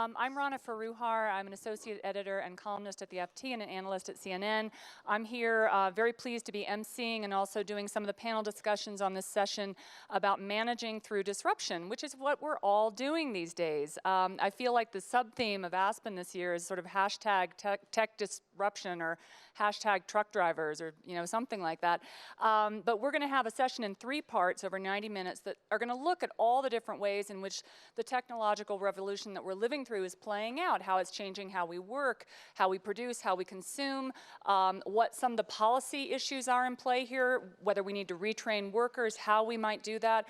I'm Rana Faruhar. I'm an associate editor and columnist at the FT and an analyst at CNN. I'm here very pleased to be emceeing and also doing some of the panel discussions on this session about managing through disruption, which is what we're all doing these days. I feel like the sub-theme of Aspen this year is sort of hashtag tech disruption or hashtag truck drivers or something like that. But we're going to have a session in 3 parts over 90 minutes that are going to look at all the different ways in which the technological revolution that we're living through is playing out, how it's changing how we work, how we produce, how we consume, what some of the policy issues are in play here, whether we need to retrain workers, how we might do that,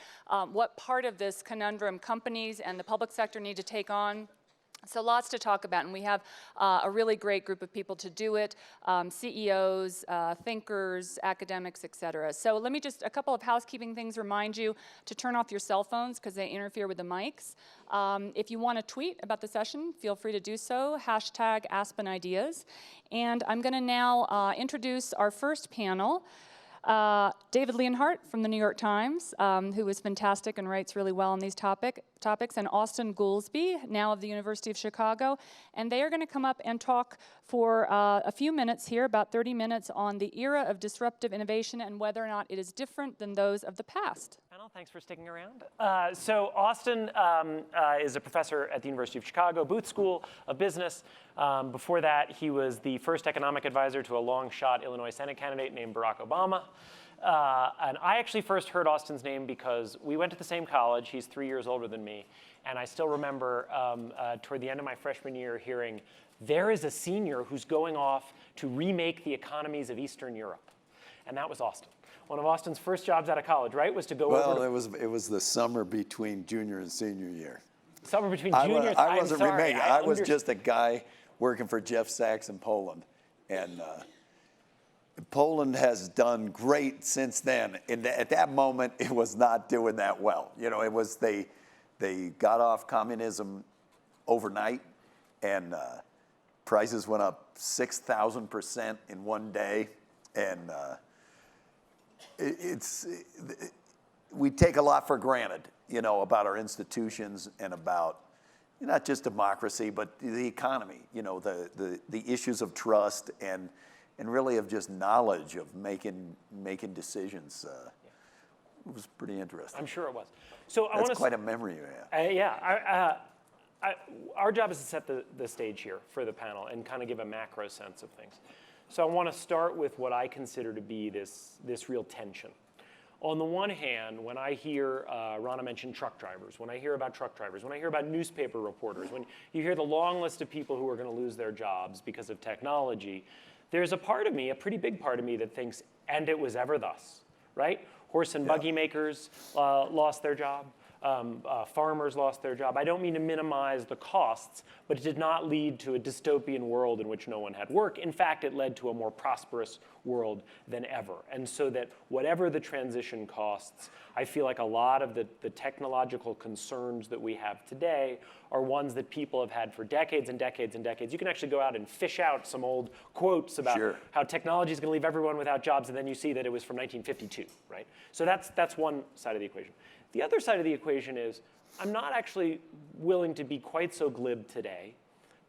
what part of this conundrum companies and the public sector need to take on. So lots to talk about, and we have a really great group of people to do it, CEOs, thinkers, academics, et cetera. So let me just, a couple of housekeeping things, remind you to turn off your cell phones because they interfere with the mics. If you want to tweet about the session, feel free to do so, hashtag AspenIdeas. And I'm going to now introduce our first panel. David Leonhardt from the New York Times, who is fantastic and writes really well on these topics, and Austin Goolsbee, now of the University of Chicago. And they are going to come up and talk for a few minutes here, about 30 minutes, on the era of disruptive innovation and whether or not it is different than those of the past. Panel, thanks for sticking around. So Austin is a professor at the University of Chicago, Booth School of Business. Before that, he was the first economic advisor to a long-shot Illinois Senate candidate named Barack Obama. And I actually first heard Austin's name because we went to the same college. He's 3 years older than me. And I still remember toward the end of my freshman year hearing, there is a senior who's going off to remake the economies of Eastern Europe. And that was Austin. One of Austin's first jobs out of college, right, was to go over to... Well, it was the summer between junior and senior year. Summer between junior... I wasn't remaking. I was just a guy working for Jeff Sachs in Poland. And Poland has done great since then. At that moment, it was not doing that well. It was they got off communism overnight, and prices went up 6,000% in one day. And we take a lot for granted, about our institutions and about not just democracy, but the economy. The issues of trust and really of just knowledge of making decisions. It was pretty interesting. I'm sure it was. So That's quite a memory you have. Our job is to set the stage here for the panel and kind of give a macro sense of things. So I want to start with what I consider to be this real tension. On the one hand, when I hear Rana mention truck drivers, when I hear about truck drivers, when I hear about newspaper reporters, when you hear the long list of people who are going to lose their jobs because of technology, there's a part of me, a pretty big part of me, that thinks, and it was ever thus, right? Horse and buggy makers lost their job. Farmers lost their job. I don't mean to minimize the costs, but it did not lead to a dystopian world in which no one had work. In fact, it led to a more prosperous world than ever. And so that whatever the transition costs, I feel like a lot of the technological concerns that we have today are ones that people have had for decades and decades and decades. You can actually go out and fish out some old quotes about how technology is going to leave everyone without jobs, and then you see that it was from 1952, right? So that's one side of the equation. The other side of the equation is I'm not actually willing to be quite so glib today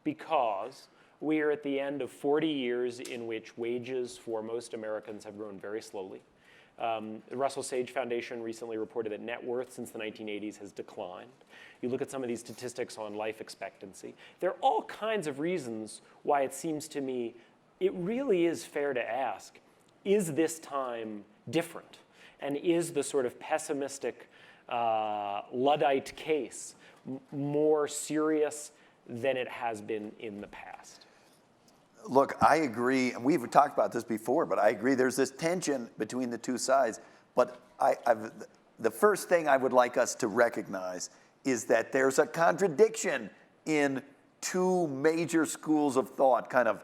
because we are at the end of 40 years in which wages for most Americans have grown very slowly. The Russell Sage Foundation recently reported that net worth since the 1980s has declined. You look at some of these statistics on life expectancy. There are all kinds of reasons why it seems to me it really is fair to ask, is this time different? And is the sort of pessimistic Luddite case more serious than it has been in the past? Look, I agree, and we've talked about this before, but I agree there's this tension between the two sides. But the first thing I would like us to recognize is that there's a contradiction in two major schools of thought, kind of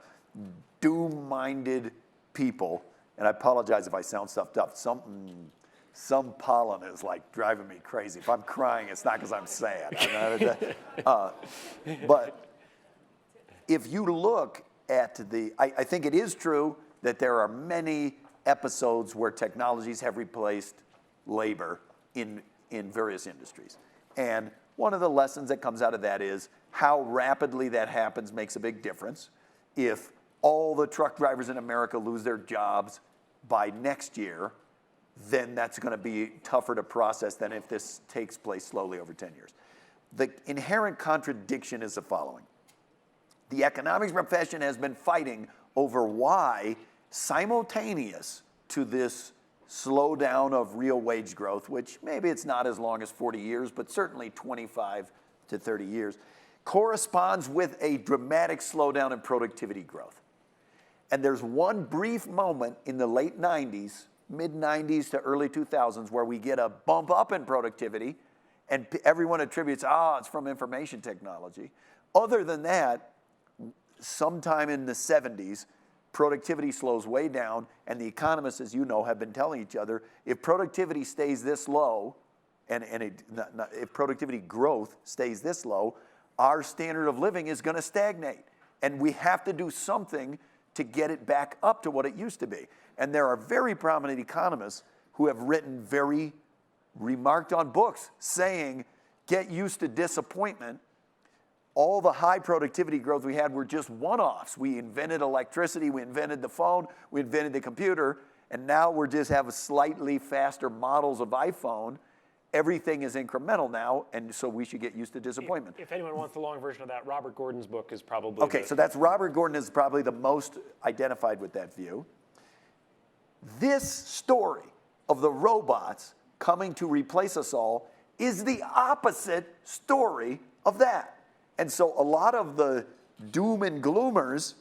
doom-minded people. And I apologize if I sound stuffed up. Some pollen is like driving me crazy. If I'm crying, it's not because I'm sad. But if you look at I think it is true that there are many episodes where technologies have replaced labor in various industries. And one of the lessons that comes out of that is how rapidly that happens makes a big difference. If all the truck drivers in America lose their jobs by next year, then that's going to be tougher to process than if this takes place slowly over 10 years. The inherent contradiction is the following. The economics profession has been fighting over why, simultaneous to this slowdown of real wage growth, which maybe it's not as long as 40 years, but certainly 25 to 30 years, corresponds with a dramatic slowdown in productivity growth. And there's one brief moment in the late 90s, mid 90s to early 2000s, where we get a bump up in productivity, and everyone attributes, it's from information technology. Other than that, sometime in the 70s, productivity slows way down, and the economists, as you know, have been telling each other, if productivity stays this low, if productivity growth stays this low, our standard of living is going to stagnate. And we have to do something to get it back up to what it used to be. And there are very prominent economists who have written very remarked on books saying, get used to disappointment. All the high productivity growth we had were just one-offs. We invented electricity, we invented the phone, we invented the computer, and now we're just have slightly faster models of iPhone. Everything is incremental now, and so we should get used to disappointment. If anyone wants the long version of that, Robert Gordon's book is probably okay, so that's Robert Gordon is probably the most identified with that view. This story of the robots coming to replace us all is the opposite story of that. And so a lot of the doom and gloomers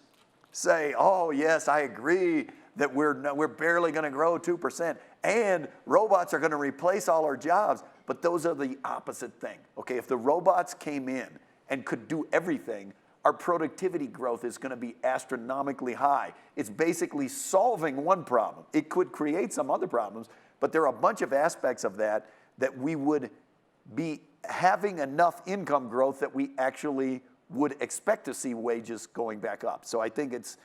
say, oh yes, I agree that we're barely going to grow 2%, and robots are going to replace all our jobs, but those are the opposite thing. Okay, if the robots came in and could do everything, our productivity growth is going to be astronomically high. It's basically solving one problem. It could create some other problems, but there are a bunch of aspects of that we would be having enough income growth that we actually would expect to see wages going back up. So I think it's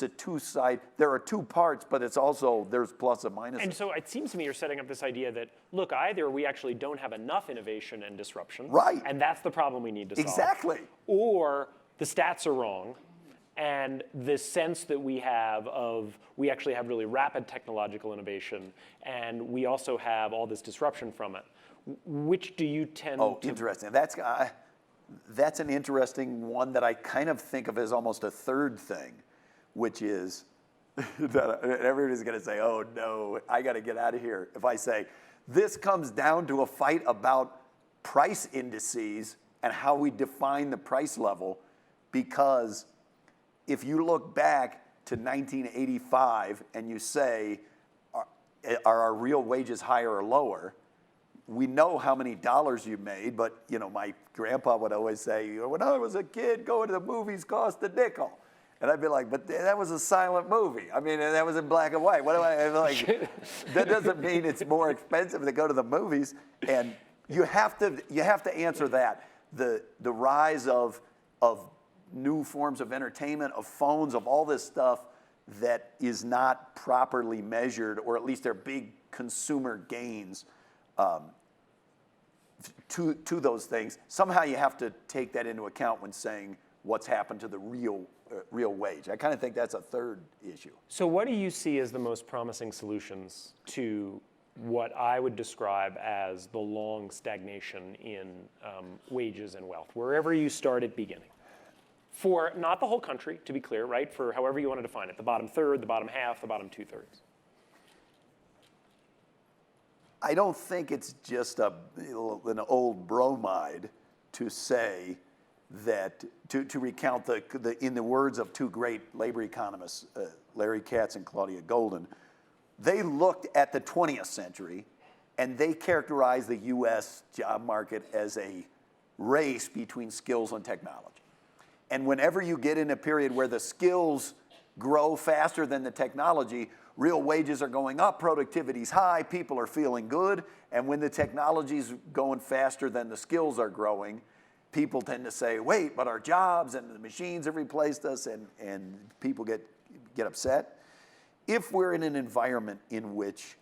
a two-side, there are two parts, but it's also, there's plus and minus. And so it seems to me you're setting up this idea that, look, either we actually don't have enough innovation and disruption. Right. And that's the problem we need to solve. Exactly. Or the stats are wrong, and the sense that we have of, we actually have really rapid technological innovation, and we also have all this disruption from it. Which do you tend to? Oh, interesting. That's an interesting one that I kind of think of as almost a third thing, which is that everybody's going to say, oh no, I got to get out of here. If I say, this comes down to a fight about price indices and how we define the price level, because if you look back to 1985 and you say, are our real wages higher or lower? We know how many dollars you made, but my grandpa would always say, when I was a kid, going to the movies cost a nickel. And I'd be like, but that was a silent movie. I mean, that was in black and white. What do I like? That doesn't mean it's more expensive to go to the movies. And you have to answer that. The rise of new forms of entertainment, of phones, of all this stuff that is not properly measured, or at least they're big consumer gains. To those things, somehow you have to take that into account when saying what's happened to the real wage. I kind of think that's a third issue. So what do you see as the most promising solutions to what I would describe as the long stagnation in wages and wealth, wherever you start at beginning? For not the whole country, to be clear, right? For however you want to define it, the bottom third, the bottom half, the bottom two-thirds. I don't think it's just an old bromide to say that, to recount in the words of two great labor economists, Larry Katz and Claudia Golden, they looked at the 20th century and they characterized the US job market as a race between skills and technology. And whenever you get in a period where the skills grow faster than the technology, real wages are going up, productivity's high, people are feeling good, and when the technology's going faster than the skills are growing, people tend to say, wait, but our jobs and the machines have replaced us, and people get upset. If we're in an environment in which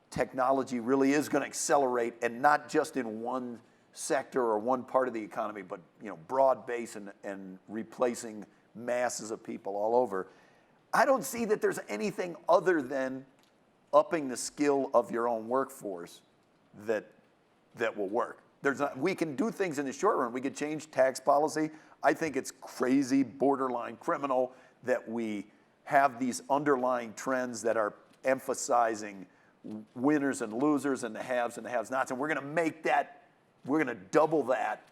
technology really is going to accelerate, and not just in one sector or one part of the economy, but broad base and replacing masses of people all over. I don't see that there's anything other than upping the skill of your own workforce that will work. We can do things in the short run. We could change tax policy. I think it's crazy, borderline criminal that we have these underlying trends that are emphasizing winners and losers and the haves and the have-nots, and we're going to double that,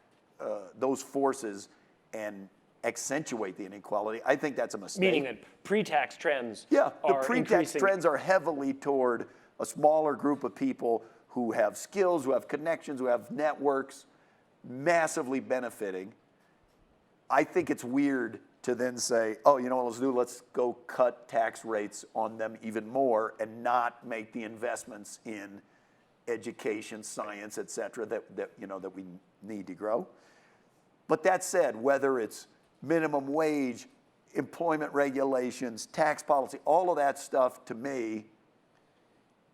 those forces and accentuate the inequality. I think that's a mistake. Meaning that pre-tax trends the are pre-tax increasing. trends are heavily toward a smaller group of people who have skills, who have connections, who have networks, massively benefiting. I think it's weird to then say, oh, you know what let's do? Let's go cut tax rates on them even more and not make the investments in education, science, et cetera, that we need to grow. But that said, whether it's minimum wage, employment regulations, tax policy, all of that stuff to me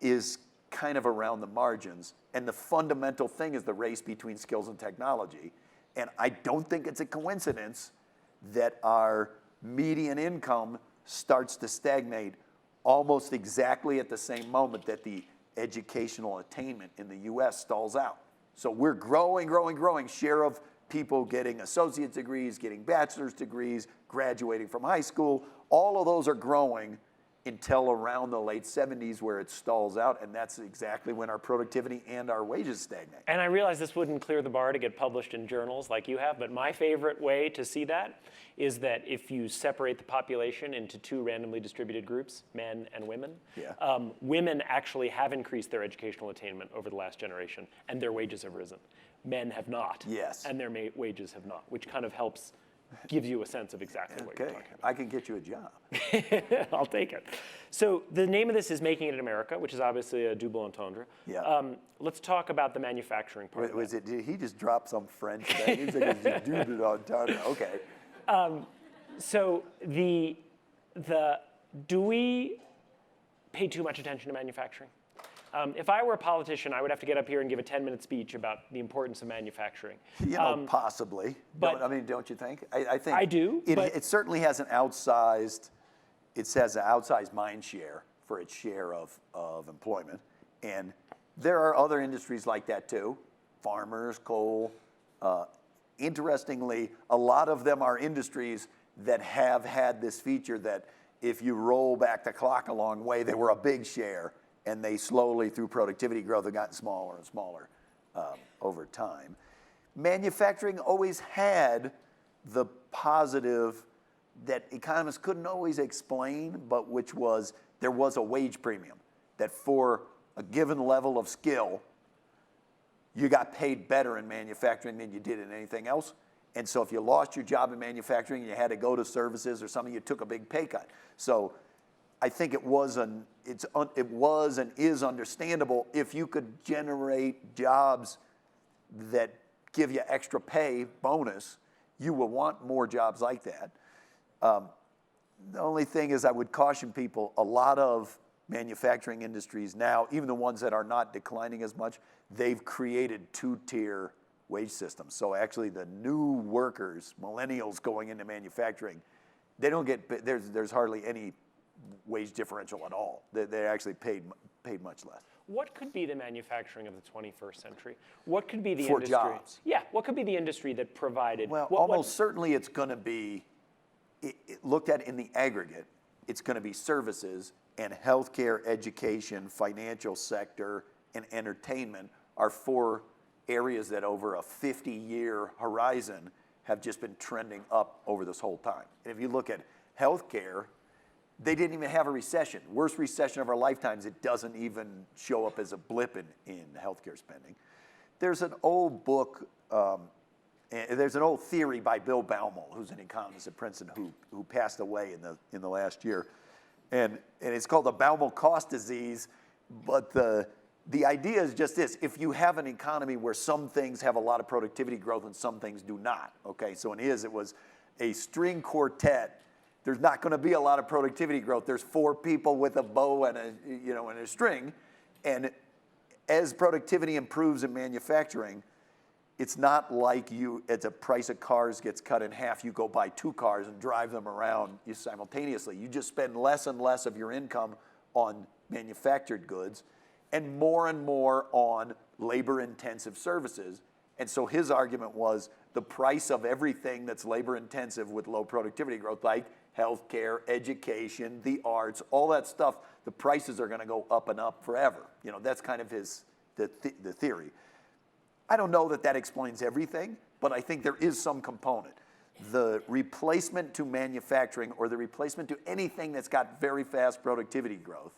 is kind of around the margins. And the fundamental thing is the race between skills and technology. And I don't think it's a coincidence that our median income starts to stagnate almost exactly at the same moment that the educational attainment in the US stalls out. So we're growing. Share of people getting associate's degrees, getting bachelor's degrees, graduating from high school, all of those are growing until around the late 70s where it stalls out, and that's exactly when our productivity and our wages stagnate. And I realize this wouldn't clear the bar to get published in journals like you have, but my favorite way to see that is that if you separate the population into two randomly distributed groups, men and women, women actually have increased their educational attainment over the last generation, and their wages have risen. Men have not, and their wages have not, which kind of gives you a sense of exactly what you're talking about. I can get you a job. I'll take it. So the name of this is Making It in America, which is obviously a double entendre. Let's talk about the manufacturing part. Did he just drop some French there? He said it's double entendre. Okay. So do we pay too much attention to manufacturing? If I were a politician, I would have to get up here and give a 10-minute speech about the importance of manufacturing. Possibly. But don't you think? I think I do. It certainly has an outsized mind share for its share of employment, and there are other industries like that too. Farmers, coal. Interestingly, a lot of them are industries that have had this feature that if you roll back the clock a long way, they were a big share. And they slowly, through productivity growth, have gotten smaller and smaller over time. Manufacturing always had the positive that economists couldn't always explain, but which was there was a wage premium, that for a given level of skill, you got paid better in manufacturing than you did in anything else. And so if you lost your job in manufacturing and you had to go to services or something, you took a big pay cut. So I think it was and is understandable if you could generate jobs that give you extra pay bonus, you will want more jobs like that. The only thing is I would caution people, a lot of manufacturing industries now, even the ones that are not declining as much, they've created two-tier wage systems. So actually the new workers, millennials going into manufacturing, they don't get, there's hardly any wage differential at all. They're actually paid much less. What could be the manufacturing of the 21st century? What could be the for industry? Jobs? Yeah, what could be the industry that provided? Well, almost certainly it's going to be, looked at in the aggregate, it's going to be services, and healthcare, education, financial sector, and entertainment are four areas that over a 50-year horizon have just been trending up over this whole time. And if you look at healthcare, they didn't even have a recession. Worst recession of our lifetimes, it doesn't even show up as a blip in healthcare spending. There's an old book, there's an old theory by Bill Baumol, who's an economist at Princeton, who passed away in the last year. And it's called the Baumol cost disease, but the idea is just this: if you have an economy where some things have a lot of productivity growth and some things do not, okay? So it was a string quartet. There's not going to be a lot of productivity growth. There's four people with a bow and a string, and as productivity improves in manufacturing, it's not like as the price of cars gets cut in half, you go buy 2 cars and drive them around simultaneously. You just spend less and less of your income on manufactured goods and more on labor-intensive services. And so his argument was the price of everything that's labor-intensive with low productivity growth, like healthcare, education, the arts, all that stuff, the prices are going to go up and up forever. That's kind of the theory. I don't know that explains everything, but I think there is some component. The replacement to manufacturing or the replacement to anything that's got very fast productivity growth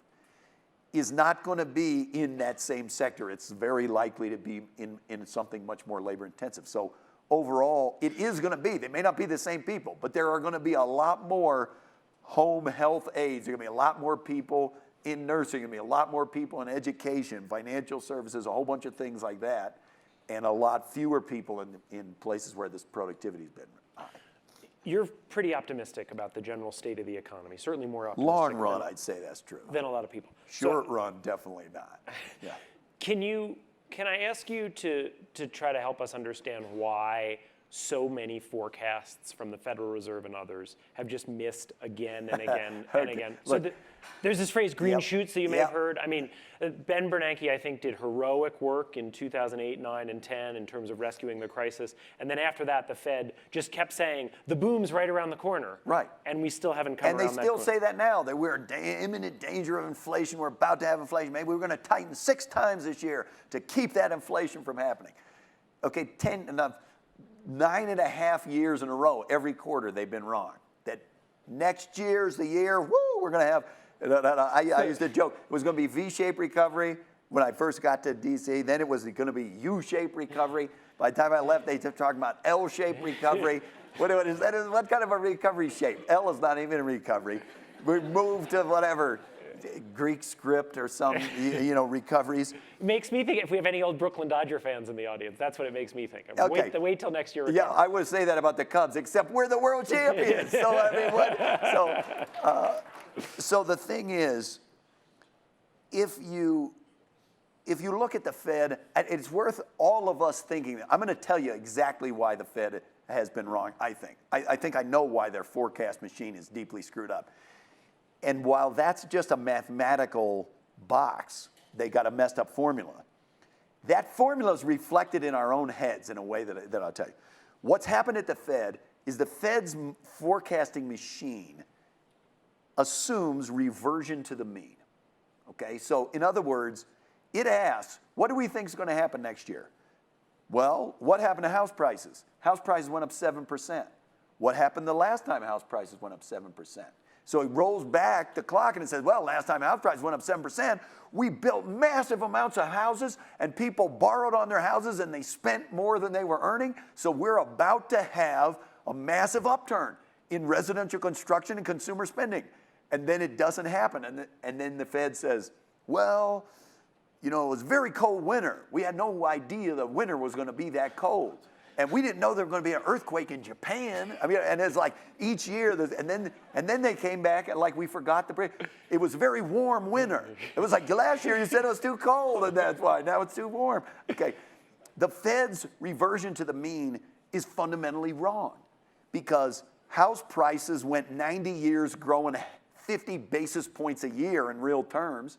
is not going to be in that same sector. It's very likely to be in something much more labor intensive. So overall, it is going to be, they may not be the same people, but there are going to be a lot more home health aides. There are going to be a lot more people in nursing, going to be a lot more people in education, financial services, a whole bunch of things like that, and a lot fewer people in places where this productivity has been high. You're pretty optimistic about the general state of the economy, certainly more optimistic. Long run, I'd say that's true. Than a lot of people. Short run, definitely not. Yeah. Can I ask you to try to help us understand why so many forecasts from the Federal Reserve and others have just missed again and again and again? Look, so there's this phrase, green Yep. shoots, that you may have heard. I mean, Ben Bernanke, I think, did heroic work in 2008, 9, and 10 in terms of rescuing the crisis. And then after that, the Fed just kept saying, the boom's right around the corner. Right. And we still haven't come And around they that still corner. say that now, that we're in imminent danger of inflation. We're about to have inflation. Maybe we're going to tighten 6 times this year to keep that inflation from happening. Okay, 9.5 years in a row, every quarter they've been wrong. That next year's the year, woo, we're going to have, I used to joke, it was going to be V-shaped recovery when I first got to DC. Then it was going to be U-shaped recovery. By the time I left, they kept talking about L-shaped recovery. What kind of a recovery shape? L is not even a recovery. We moved to whatever, Greek script or some, recoveries. It makes me think, if we have any old Brooklyn Dodger fans in the audience, that's what it makes me think. Okay. Wait till next year. Yeah, I would say that about the Cubs, except we're the world champions. So I mean, so the thing is, if you look at the Fed, it's worth all of us thinking. I'm going to tell you exactly why the Fed has been wrong. I think I know why their forecast machine is deeply screwed up. And while that's just a mathematical box, they got a messed up formula. That formula is reflected in our own heads in a way that I'll tell you. What's happened at the Fed is the Fed's forecasting machine assumes reversion to the mean. Okay, so in other words, it asks, what do we think is going to happen next year? Well, what happened to house prices? House prices went up 7%. What happened the last time house prices went up 7%? So it rolls back the clock and it says, well, last time house prices went up 7%, we built massive amounts of houses and people borrowed on their houses and they spent more than they were earning. So we're about to have a massive upturn in residential construction and consumer spending. And then it doesn't happen. And then the Fed says, well, it was a very cold winter. We had no idea the winter was going to be that cold. And we didn't know there was going to be an earthquake in Japan. I mean, and it's like each year, and then they came back and like we forgot it was a very warm winter. It was like last year you said it was too cold and that's why, now it's too warm. Okay, the Fed's reversion to the mean is fundamentally wrong because house prices went 90 years growing 50 basis points a year in real terms.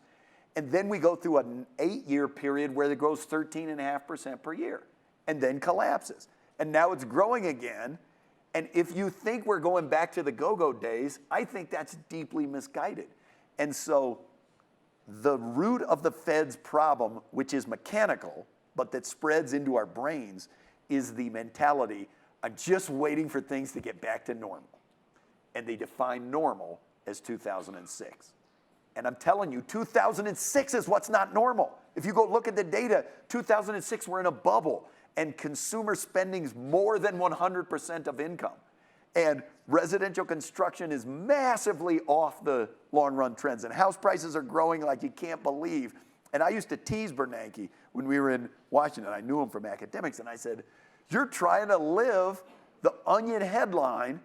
And then we go through an 8-year period where it grows 13.5% per year. And then collapses. And now it's growing again. And if you think we're going back to the go-go days, I think that's deeply misguided. And so the root of the Fed's problem, which is mechanical, but that spreads into our brains, is the mentality, I'm just waiting for things to get back to normal. And they define normal as 2006. And I'm telling you, 2006 is what's not normal. If you go look at the data, 2006 we're in a bubble. And consumer spending is more than 100% of income. And residential construction is massively off the long-run trends. And house prices are growing like you can't believe. And I used to tease Bernanke when we were in Washington. I knew him from academics. And I said, you're trying to live the Onion headline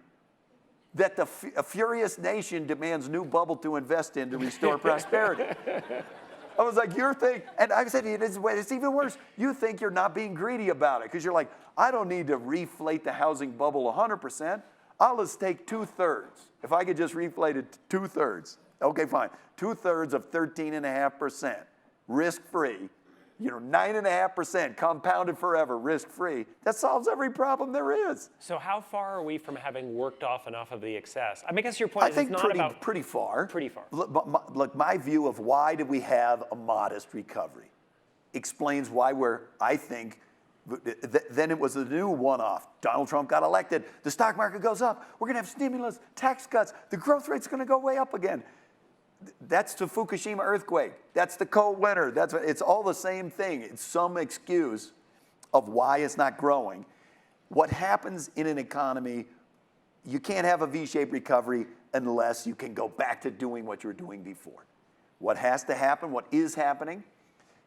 that a furious nation demands new bubble to invest in to restore prosperity. I was like, you're thinking, and I said, it's even worse. You think you're not being greedy about it because you're like, I don't need to reflate the housing bubble 100%. I'll just take 2/3. If I could just reflate it 2/3. Okay, fine. 2/3 of 13.5%, risk-free. 9.5% compounded forever, risk-free. That solves every problem there is. So how far are we from having worked off enough of the excess? I guess your point is it's not about... pretty far. Pretty far. Look, my view of why do we have a modest recovery explains why I think, then it was a new one-off. Donald Trump got elected. The stock market goes up. We're going to have stimulus, tax cuts. The growth rate's going to go way up again. That's the Fukushima earthquake. That's the cold winter. It's all the same thing. It's some excuse of why it's not growing. What happens in an economy, you can't have a V-shaped recovery unless you can go back to doing what you were doing before. What has to happen, what is happening,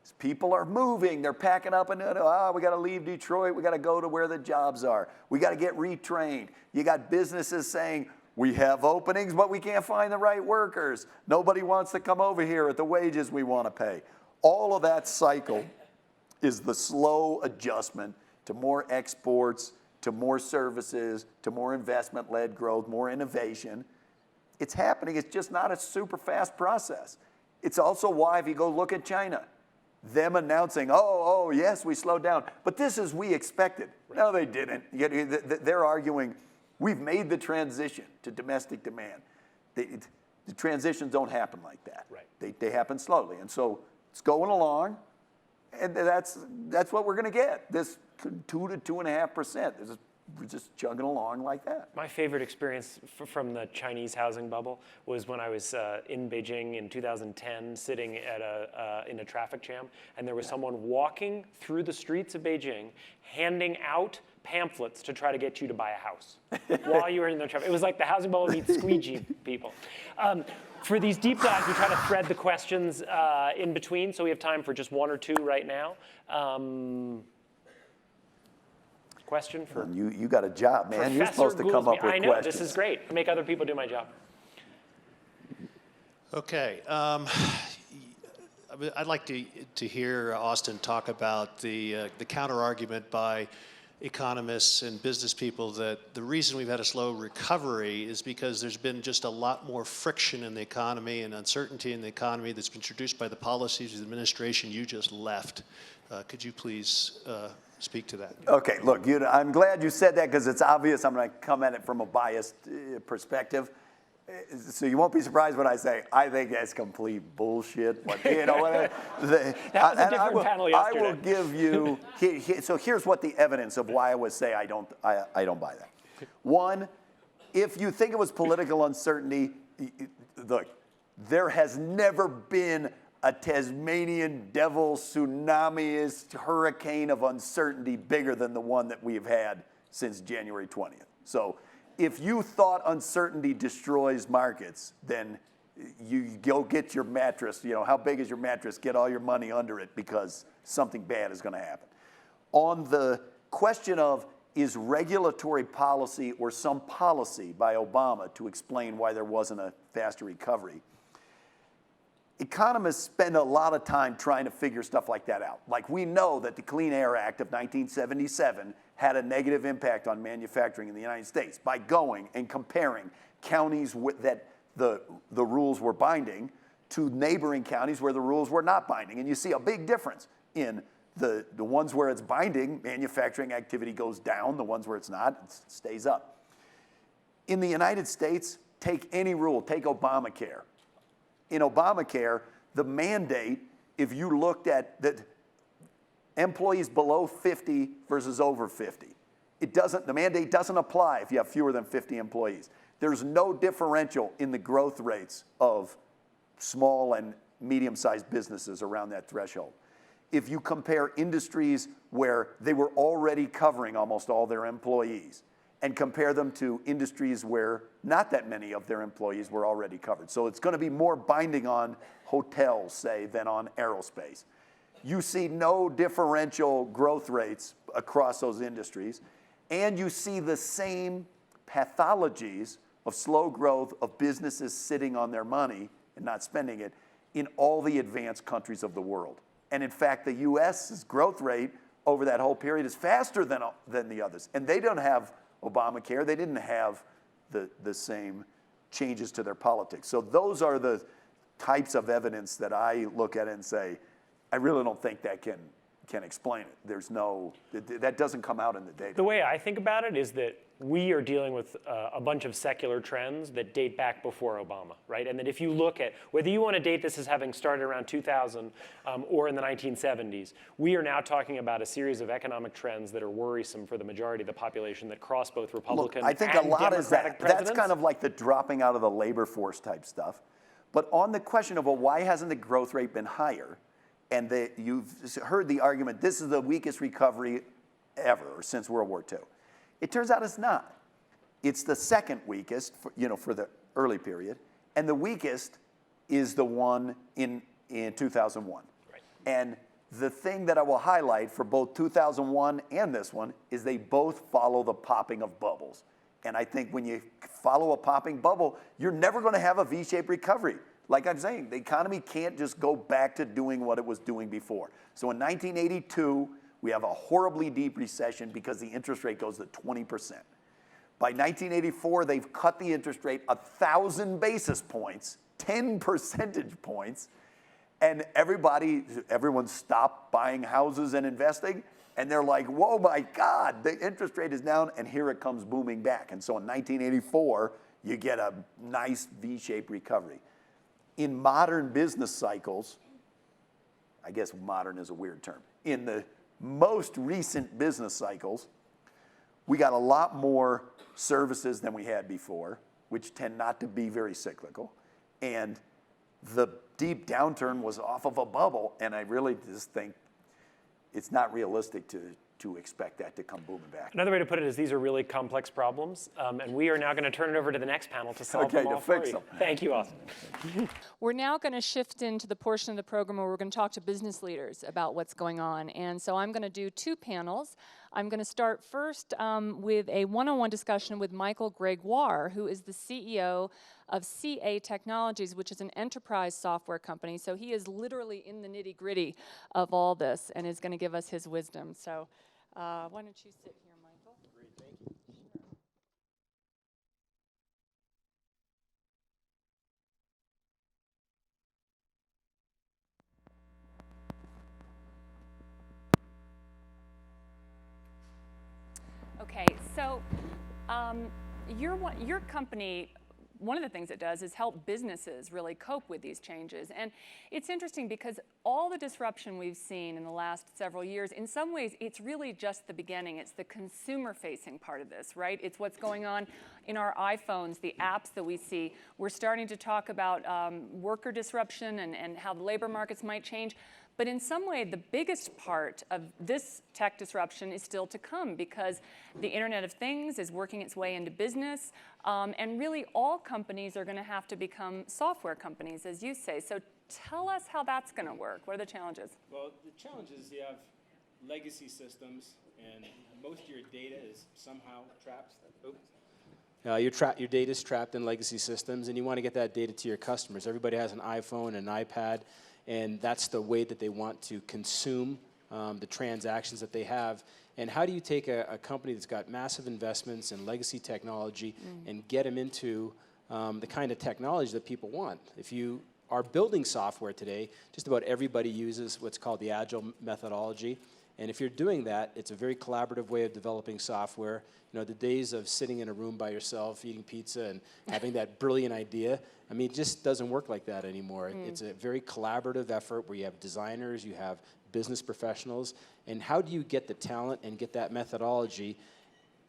is people are moving. They're packing up and, we got to leave Detroit. We got to go to where the jobs are. We got to get retrained. You got businesses saying, we have openings, but we can't find the right workers. Nobody wants to come over here at the wages we want to pay. All of that cycle is the slow adjustment to more exports, to more services, to more investment-led growth, more innovation. It's happening. It's just not a super fast process. It's also why, if you go look at China, them announcing, oh, yes, we slowed down. But this is we expected. Right. No, they didn't. They're arguing, we've made the transition to domestic demand. The transitions don't happen like that. Right. They happen slowly. And so it's going along, and that's what we're going to get, this 2 to 2.5%. We're just chugging along like that. My favorite experience from the Chinese housing bubble was when I was in Beijing in 2010, sitting at in a traffic jam, and there was someone walking through the streets of Beijing, handing out pamphlets to try to get you to buy a house while you were in the traffic. It was like the housing bubble meets squeegee people. For these deep dives, we try to thread the questions in between, so we have time for just one or two right now. Question for you got a job, man. Professor You're supposed to come up with questions. I know, questions. this is great. Make other people do my job. Okay. I'd like to hear Austin talk about the counter-argument by economists and business people that the reason we've had a slow recovery is because there's been just a lot more friction in the economy and uncertainty in the economy that's been introduced by the policies of the administration you just left. Could you please speak to that? Okay, look, I'm glad you said that because it's obvious I'm going to come at it from a biased perspective. So you won't be surprised when I say I think that's complete bullshit. But that was a different panel yesterday. I will give you. So here's what the evidence of why I would say I don't buy that. One, if you think it was political uncertainty, look, there has never been a Tasmanian devil tsunami-ist hurricane of uncertainty bigger than the one that we've had since January 20th. So if you thought uncertainty destroys markets, then you go get your mattress. How big is your mattress? Get all your money under it because something bad is going to happen. On the question of is regulatory policy or some policy by Obama to explain why there wasn't a faster recovery, economists spend a lot of time trying to figure stuff like that out. Like we know that the Clean Air Act of 1977 had a negative impact on manufacturing in the United States by going and comparing counties that the rules were binding to neighboring counties where the rules were not binding. And you see a big difference in the ones where it's binding, manufacturing activity goes down. The ones where it's not, it stays up. In the United States, take any rule, take Obamacare. In Obamacare, the mandate, if you looked at the employees below 50 versus over 50, the mandate doesn't apply if you have fewer than 50 employees. There's no differential in the growth rates of small and medium-sized businesses around that threshold. If you compare industries where they were already covering almost all their employees and compare them to industries where not that many of their employees were already covered. So it's going to be more binding on hotels, say, than on aerospace. You see no differential growth rates across those industries, and you see the same pathologies of slow growth of businesses sitting on their money and not spending it in all the advanced countries of the world. And in fact, the US's growth rate over that whole period is faster than the others. And they don't have Obamacare. They didn't have the same changes to their politics. So those are the types of evidence that I look at and say, I really don't think that can explain it. There's no, that doesn't come out in the data. The way I think about it is that we are dealing with a bunch of secular trends that date back before Obama, right? And that if you look at, whether you want to date this as having started around 2000 or in the 1970s, we are now talking about a series of economic trends that are worrisome for the majority of the population that cross both Republican Look, I think and a lot is Democratic that. That's presidents. kind of like the dropping out of the labor force type stuff. But on the question of, well, why hasn't the growth rate been higher? And you've heard the argument, this is the weakest recovery ever, or since World War II. It turns out it's not. It's the second weakest, for the early period, and the weakest is the one in 2001. Right. And the thing that I will highlight for both 2001 and this one is they both follow the popping of bubbles. And I think when you follow a popping bubble, you're never going to have a V-shaped recovery. Like I'm saying, the economy can't just go back to doing what it was doing before. So in 1982, we have a horribly deep recession because the interest rate goes to 20%. By 1984, they've cut the interest rate 1,000 basis points, 10 percentage points, and everyone stopped buying houses and investing, and they're like, whoa, my God, the interest rate is down, and here it comes booming back. And so in 1984, you get a nice V-shaped recovery. In modern business cycles, I guess modern is a weird term, in the most recent business cycles, we got a lot more services than we had before, which tend not to be very cyclical. And the deep downturn was off of a bubble, and I really just think it's not realistic to expect that to come booming back. Another way to put it is these are really complex problems, and we are now going to turn it over to the next panel to solve them all for you. Thank you, Austin. We're now going to shift into the portion of the program where we're going to talk to business leaders about what's going on. And so I'm going to do two panels. I'm going to start first with a one-on-one discussion with Michael Gregoire, who is the CEO of CA Technologies, which is an enterprise software company. So he is literally in the nitty-gritty of all this and is going to give us his wisdom. So why don't you sit here, Michael? Great, thank you. Okay, so your company, one of the things it does is help businesses really cope with these changes. And it's interesting because all the disruption we've seen in the last several years, in some ways, it's really just the beginning. It's the consumer-facing part of this, right? It's what's going on in our iPhones, the apps that we see. We're starting to talk about worker disruption and how the labor markets might change. But in some way, the biggest part of this tech disruption is still to come because the Internet of Things is working its way into business. And really, all companies are going to have to become software companies, as you say. So tell us how that's going to work. What are the challenges? Well, the challenge is you have legacy systems, and most of your data is somehow trapped. Your data is trapped in legacy systems, and you want to get that data to your customers. Everybody has an iPhone, an iPad, and that's the way that they want to consume the transactions that they have. And how do you take a company that's got massive investments in legacy technology and get them into the kind of technology that people want? If you are building software today, just about everybody uses what's called the Agile methodology. And if you're doing that, it's a very collaborative way of developing software. You know, the days of sitting in a room by yourself, eating pizza and having that brilliant idea, I mean, it just doesn't work like that anymore. It's a very collaborative effort where you have designers, you have business professionals, and how do you get the talent and get that methodology?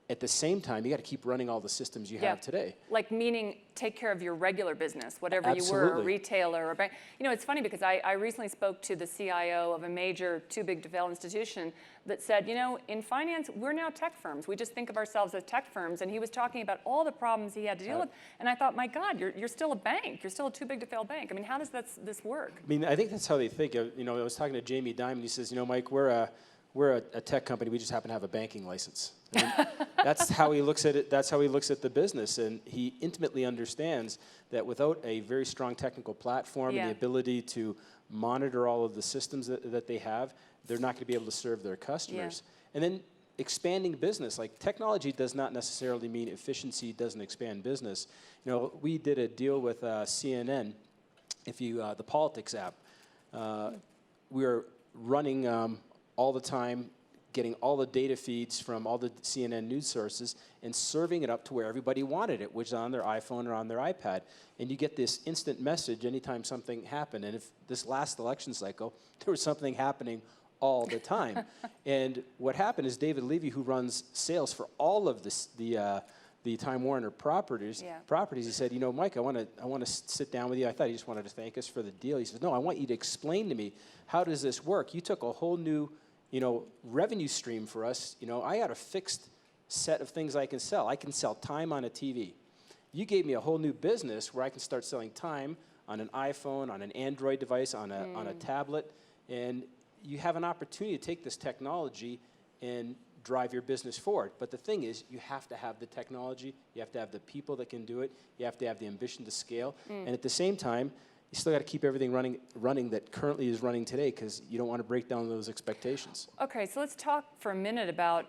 At the same time, you got to keep running all the systems you have today. Like meaning take care of your regular business, whatever Absolutely. you were, a retailer or a bank. You know, it's funny because I recently spoke to the CIO of a major too-big-to-fail institution that said, you know, in finance, we're now tech firms. We just think of ourselves as tech firms. And he was talking about all the problems he had to deal with. And I thought, my God, you're still a bank. You're still a too-big-to-fail bank. I mean, how does this work? I mean, I think that's how they think. You know, I was talking to Jamie Dimon. He says, you know, Mike, we're we're a tech company. We just happen to have a banking license. I mean, that's how he looks at it. That's how he looks at the business, and he intimately understands that without a very strong technical platform and the ability to monitor all of the systems that they have, they're not going to be able to serve their customers. And then expanding business, like technology does not necessarily mean efficiency doesn't expand business. You know, we did a deal with CNN, the politics app. We were running all the time, getting all the data feeds from all the CNN news sources and serving it up to where everybody wanted it, which is on their iPhone or on their iPad. And you get this instant message anytime something happened. And if this last election cycle, there was something happening all the time. And what happened is David Levy, who runs sales for all of the Time Warner properties, he said, you know, Mike, I want to sit down with you. I thought he just wanted to thank us for the deal. He said, no, I want you to explain to me, how does this work? You took a whole new, you know, revenue stream for us. You know, I got a fixed set of things I can sell. I can sell time on a TV. You gave me a whole new business where I can start selling time on an iPhone, on an Android device, on a tablet, and you have an opportunity to take this technology and drive your business forward. But the thing is, you have to have the technology, you have to have the people that can do it, you have to have the ambition to scale, and at the same time, you still got to keep everything running that currently is running today, because you don't want to break down those expectations. Okay, so let's talk for a minute about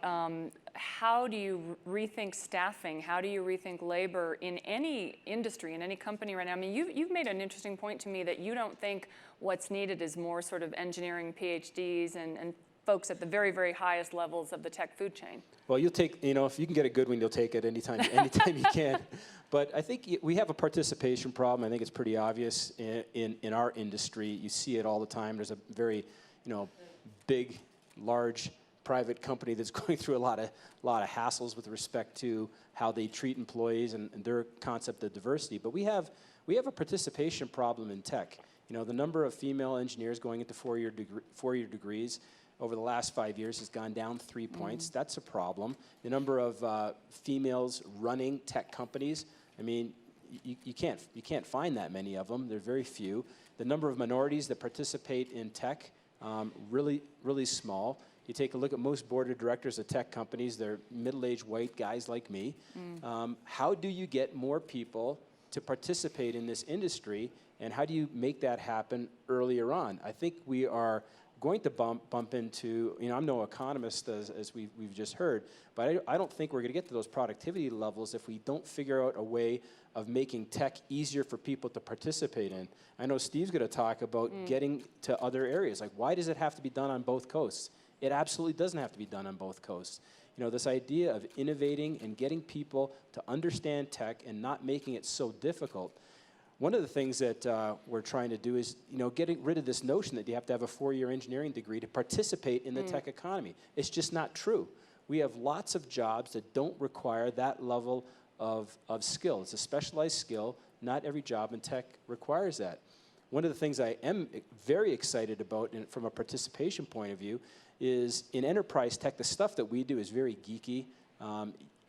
how do you rethink staffing? How do you rethink labor in any industry, in any company right now? I mean, you've made an interesting point to me that you don't think what's needed is more sort of engineering PhDs and folks at the very, very highest levels of the tech food chain. Well, you'll take, you know, if you can get a good one, you'll take it anytime you can. But I think we have a participation problem. I think it's pretty obvious in our industry. You see it all the time. There's a very, you know, big, large private company that's going through a lot of hassles with respect to how they treat employees and their concept of diversity. But we have a participation problem in tech. You know, the number of female engineers going into four-year degrees over the last 5 years has gone down 3 points. That's a problem. The number of females running tech companies, I mean, you can't find that many of them. There are very few. The number of minorities that participate in tech, really, really small. You take a look at most board of directors of tech companies, they're middle-aged white guys like me. How do you get more people to participate in this industry, and how do you make that happen earlier on? I think we are going to bump into, you know, I'm no economist as we've just heard, but I don't think we're going to get to those productivity levels if we don't figure out a way of making tech easier for people to participate in. I know Steve's going to talk about getting to other areas. Like, why does it have to be done on both coasts? It absolutely doesn't have to be done on both coasts. You know, this idea of innovating and getting people to understand tech and not making it so difficult. One of the things that we're trying to do is, you know, getting rid of this notion that you have to have a four-year engineering degree to participate in the tech economy. It's just not true. We have lots of jobs that don't require that level of skill. It's a specialized skill. Not every job in tech requires that. One of the things I am very excited about from a participation point of view is in enterprise tech, the stuff that we do is very geeky.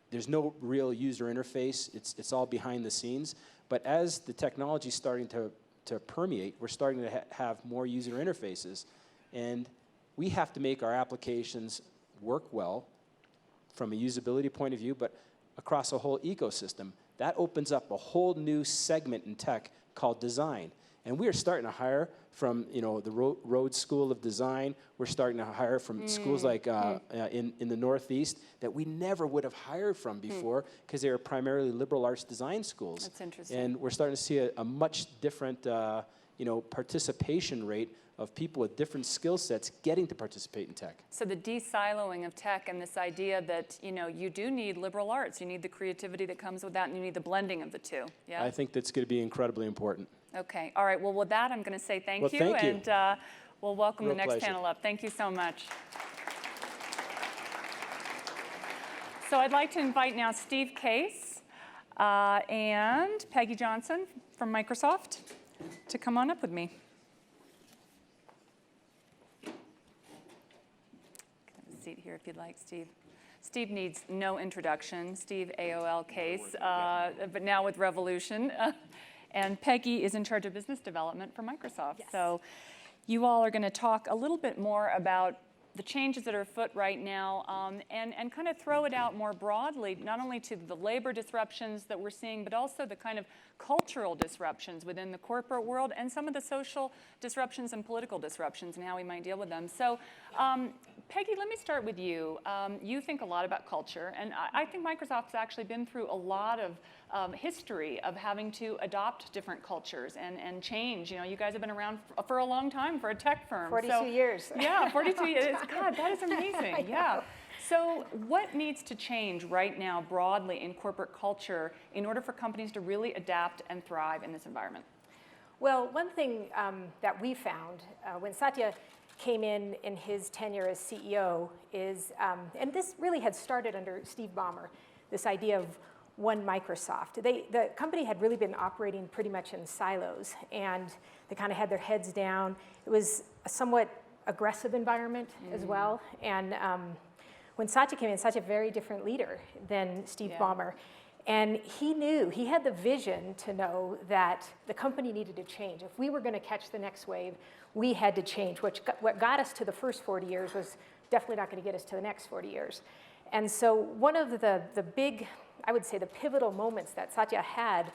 There's no real user interface. It's all behind the scenes. But as the technology is starting to permeate, we're starting to have more user interfaces. And we have to make our applications work well from a usability point of view, but across a whole ecosystem. That opens up a whole new segment in tech called design. And we are starting to hire from, you know, the Rhodes School of Design. We're starting to hire from schools like in the Northeast that we never would have hired from before because they were primarily liberal arts design schools. That's interesting. And we're starting to see a much different, you know, participation rate of people with different skill sets getting to participate in tech. So the de-siloing of tech and this idea that, you know, you do need liberal arts, you need the creativity that comes with that, and you need the blending of the two. Yeah. I think that's going to be incredibly important. Okay. All right. Well, with that, I'm going to say thank you. Thank you. And we'll welcome Real the next pleasure. panel up. Thank you so much. So I'd like to invite now Steve Case and Peggy Johnson from Microsoft to come on up with me. Have a seat here if you'd like, Steve. Steve needs no introduction. Steve, AOL Case, but now with Revolution. And Peggy is in charge of business development for Microsoft. Yes. So you all are going to talk a little bit more about the changes that are afoot right now, and kind of throw it out more broadly, not only to the labor disruptions that we're seeing, but also the kind of cultural disruptions within the corporate world and some of the social disruptions and political disruptions and how we might deal with them. So Peggy, let me start with you. You think a lot about culture, and I think Microsoft's actually been through a lot of history of having to adopt different cultures and change. You know, you guys have been around for a long time for a tech firm. 42 years. Yeah, 42 years. God, that is amazing. Yeah. So what needs to change right now broadly in corporate culture in order for companies to really adapt and thrive in this environment? Well, one thing that we found when Satya came in his tenure as CEO is, and this really had started under Steve Ballmer, this idea of one Microsoft. The company had really been operating pretty much in silos, and they kind of had their heads down. It was a somewhat aggressive environment as well. And when Satya came in, such a very different leader than Steve Ballmer. And he knew, he had the vision to know that the company needed to change. If we were going to catch the next wave, we had to change. What got us to the first 40 years was definitely not going to get us to the next 40 years. And so one of the big, I would say the pivotal moments that Satya had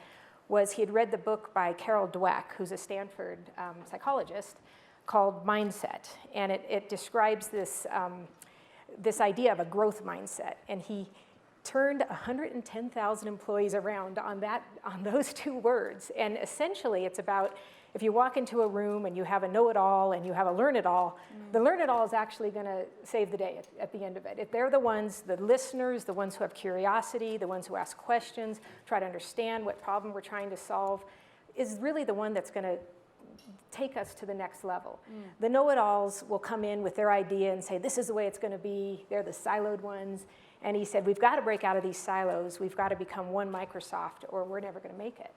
was he had read the book by Carol Dweck, who's a Stanford psychologist, called Mindset. And it describes this, this idea of a growth mindset. And he turned 110,000 employees around on those two words. And essentially, it's about if you walk into a room and you have a know-it-all and you have a learn-it-all, the learn-it-all is actually going to save the day at the end of it. If they're the ones, the listeners, the ones who have curiosity, the ones who ask questions, try to understand what problem we're trying to solve, is really the one that's going to take us to the next level. The know-it-alls will come in with their idea and say, this is the way it's going to be. They're the siloed ones. And he said, we've got to break out of these silos. We've got to become one Microsoft, or we're never going to make it.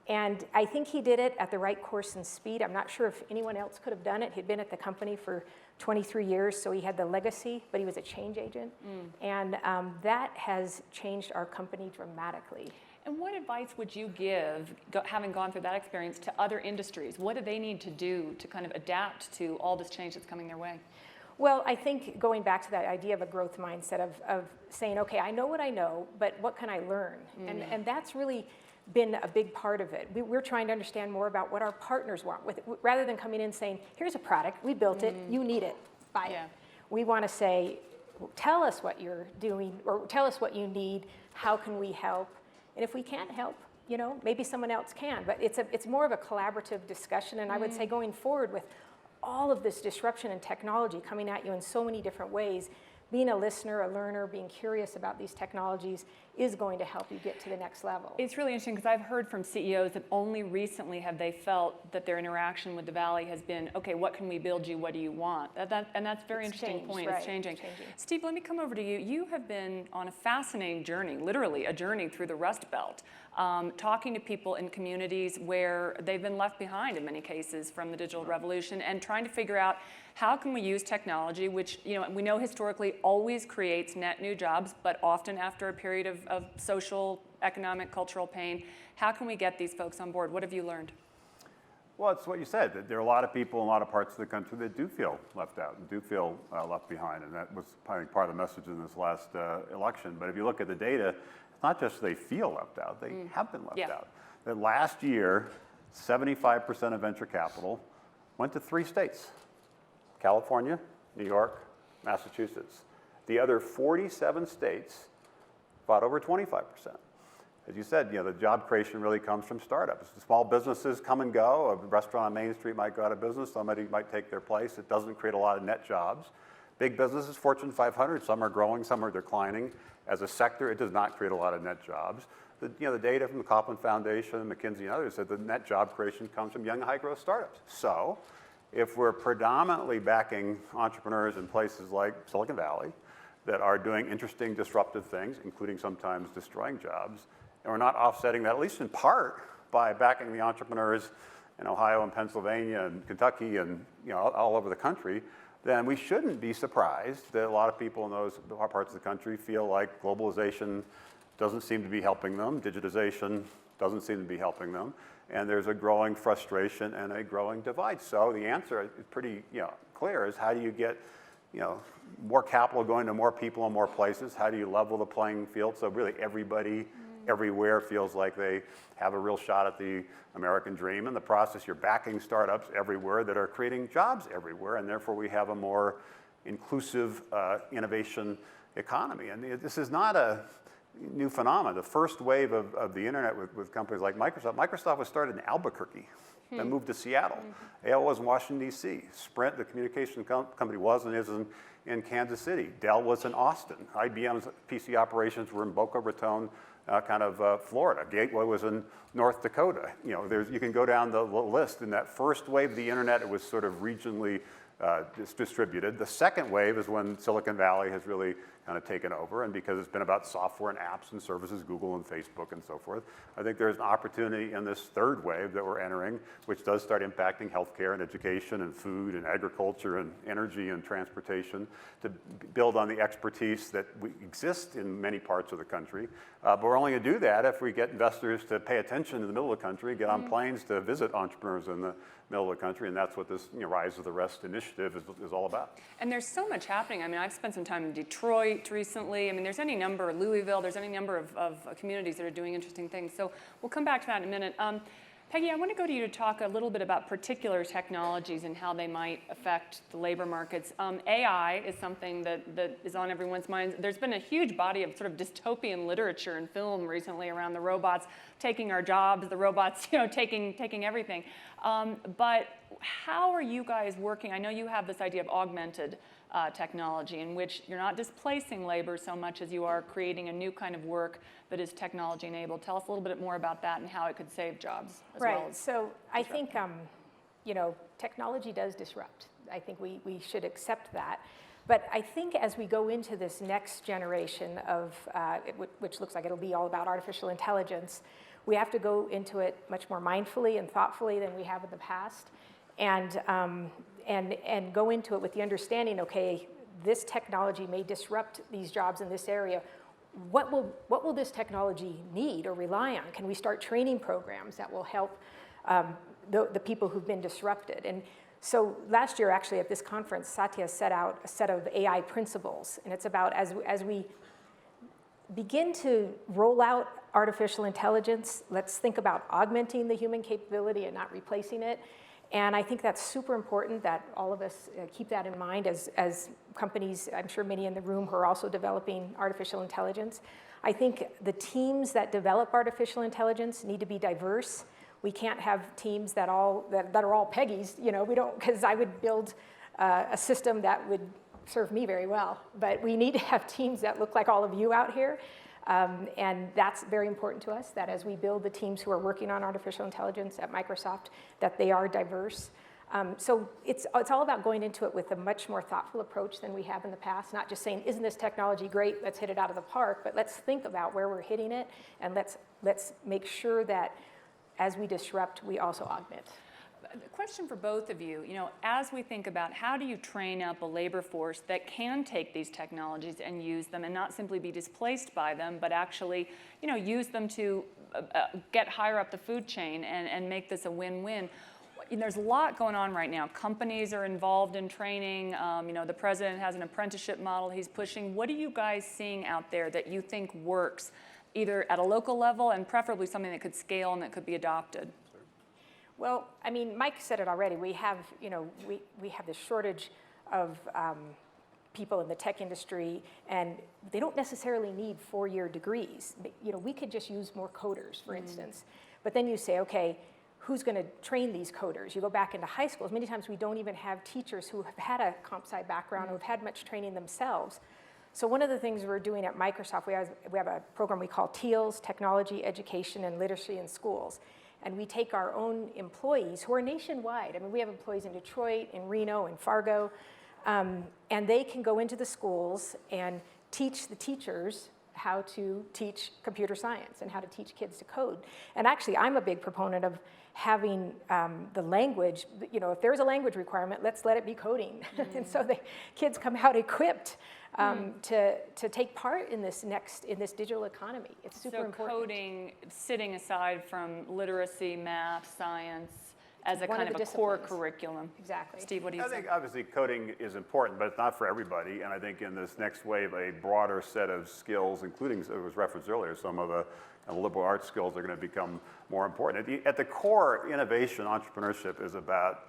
And I think he did it at the right course and speed. I'm not sure if anyone else could have done it. He'd been at the company for 23 years, so he had the legacy, but he was a change agent. And that has changed our company dramatically. And what advice would you give, having gone through that experience, to other industries? What do they need to do to kind of adapt to all this change that's coming their way? Well, I think going back to that idea of a growth mindset of saying, okay, I know what I know, but what can I learn? And that's really been a big part of it. We're trying to understand more about what our partners want, rather than coming in saying, here's a product, we built it, you need it, buy it. We want to say, tell us what you're doing, or tell us what you need, how can we help? And if we can't help, you know, maybe someone else can. But it's more of a collaborative discussion, and I would say going forward with all of this disruption in technology coming at you in so many different ways, being a listener, a learner, being curious about these technologies is going to help you get to the next level. It's really interesting because I've heard from CEOs that only recently have they felt that their interaction with the Valley has been, okay, what can we build you, what do you want? And that's a very interesting point. Right. It's changing. Steve, let me come over to you. You have been on a fascinating journey, literally a journey through the Rust Belt, talking to people in communities where they've been left behind in many cases from the digital revolution, and trying to figure out how can we use technology, which we know historically always creates net new jobs, but often after a period of social, economic, cultural pain. How can we get these folks on board? What have you learned? Well, it's what you said, that there are a lot of people in a lot of parts of the country that do feel left out and do feel left behind, and that was probably part of the message in this last election. But if you look at the data, it's not just they feel left out, they have been left out. That last year, 75% of venture capital went to 3 states: California, New York, Massachusetts. The other 47 states fought over 25%. As you said, the job creation really comes from startups. The small businesses come and go. A restaurant on Main Street might go out of business. Somebody might take their place. It doesn't create a lot of net jobs. Big businesses, Fortune 500, some are growing, some are declining. As a sector, it does not create a lot of net jobs. The data from the Kauffman Foundation, McKinsey, and others said the net job creation comes from young, high-growth startups. So if we're predominantly backing entrepreneurs in places like Silicon Valley that are doing interesting, disruptive things, including sometimes destroying jobs, and we're not offsetting that, at least in part, by backing the entrepreneurs in Ohio and Pennsylvania and Kentucky and all over the country, then we shouldn't be surprised that a lot of people in those parts of the country feel like globalization doesn't seem to be helping them, digitization doesn't seem to be helping them, and there's a growing frustration and a growing divide. So the answer is pretty clear: is how do you get more capital going to more people in more places. How do you level the playing field so really everybody everywhere feels like they have a real shot at the American dream? In the process, you're backing startups everywhere that are creating jobs everywhere, and therefore we have a more inclusive innovation economy. And this is not a new phenomenon. The first wave of the internet with companies like Microsoft was started in Albuquerque, then moved to Seattle. AOL was in Washington, D.C. Sprint, the communication company, was and is in Kansas City. Dell was in Austin. IBM's PC operations were in Boca Raton, Florida. Gateway was in North Dakota. You can go down the list. In that first wave of the internet, it was sort of regionally distributed. The second wave is when Silicon Valley has really kind of taken over, and because it's been about software and apps and services, Google and Facebook and so forth, I think there's an opportunity in this third wave that we're entering, which does start impacting healthcare and education and food and agriculture and energy and transportation, to build on the expertise that exists in many parts of the country. But we're only going to do that if we get investors to pay attention in the middle of the country, get on planes to visit entrepreneurs in the middle of the country, and that's what this Rise of the Rest initiative is all about. And there's so much happening. I mean, I've spent some time in Detroit recently. I mean, there's any number, Louisville, there's any number of communities that are doing interesting things. So we'll come back to that in a minute. Peggy, I want to go to you to talk a little bit about particular technologies and how they might affect the labor markets. AI is something that is on everyone's minds. There's been a huge body of sort of dystopian literature and film recently around the robots taking our jobs, the robots, taking everything. But how are you guys working? I know you have this idea of augmented technology in which you're not displacing labor so much as you are creating a new kind of work that is technology enabled. Tell us a little bit more about that and how it could save jobs as well as so I think, technology does disrupt. I think we should accept that. But I think as we go into this next generation of, which looks like it'll be all about artificial intelligence, we have to go into it much more mindfully and thoughtfully than we have in the past, and go into it with the understanding, okay, this technology may disrupt these jobs in this area. What will this technology need or rely on? Can we start training programs that will help the people who've been disrupted? And so last year, actually, at this conference, Satya set out a set of AI principles, and it's about as we begin to roll out artificial intelligence, let's think about augmenting the human capability and not replacing it. And I think that's super important that all of us keep that in mind as companies. I'm sure many in the room who are also developing artificial intelligence. I think the teams that develop artificial intelligence need to be diverse. We can't have teams that are all Peggy's. We don't, because I would build a system that would serve me very well. But we need to have teams that look like all of you out here. And that's very important to us, that as we build the teams who are working on artificial intelligence at Microsoft, that they are diverse. So it's all about going into it with a much more thoughtful approach than we have in the past, not just saying, isn't this technology great, let's hit it out of the park, but let's think about where we're hitting it, and let's make sure that as we disrupt, we also augment. A question for both of you. As we think about how do you train up a labor force that can take these technologies and use them and not simply be displaced by them, but actually, use them to get higher up the food chain and make this a win-win. There's a lot going on right now. Companies are involved in training. The president has an apprenticeship model he's pushing. What are you guys seeing out there that you think works, either at a local level and preferably something that could scale and that could be adopted? Well, I mean, Mike said it already. We have, we have this shortage of people in the tech industry, and they don't necessarily need 4-year degrees. We could just use more coders, for instance. But then you say, okay, who's going to train these coders? You go back into high schools. Many times we don't even have teachers who have had a comp sci background, who have had much training themselves. So one of the things we're doing at Microsoft, we have a program we call TEALS, Technology, Education, and Literacy in Schools. And we take our own employees who are nationwide. I mean, we have employees in Detroit, in Reno, in Fargo, and they can go into the schools and teach the teachers how to teach computer science and how to teach kids to code. And actually, I'm a big proponent of having the language, if there's a language requirement, let's let it be coding. And so the kids come out equipped to take part in this digital economy. It's super important. So coding, sitting aside from literacy, math, science, as a one kind of of the a core disciplines. curriculum. Exactly. Steve, what do you I think? think obviously coding is important, but it's not for everybody. And I think in this next wave, a broader set of skills, including, it was referenced earlier, some of the liberal arts skills are going to become more important. At the core, innovation, entrepreneurship is about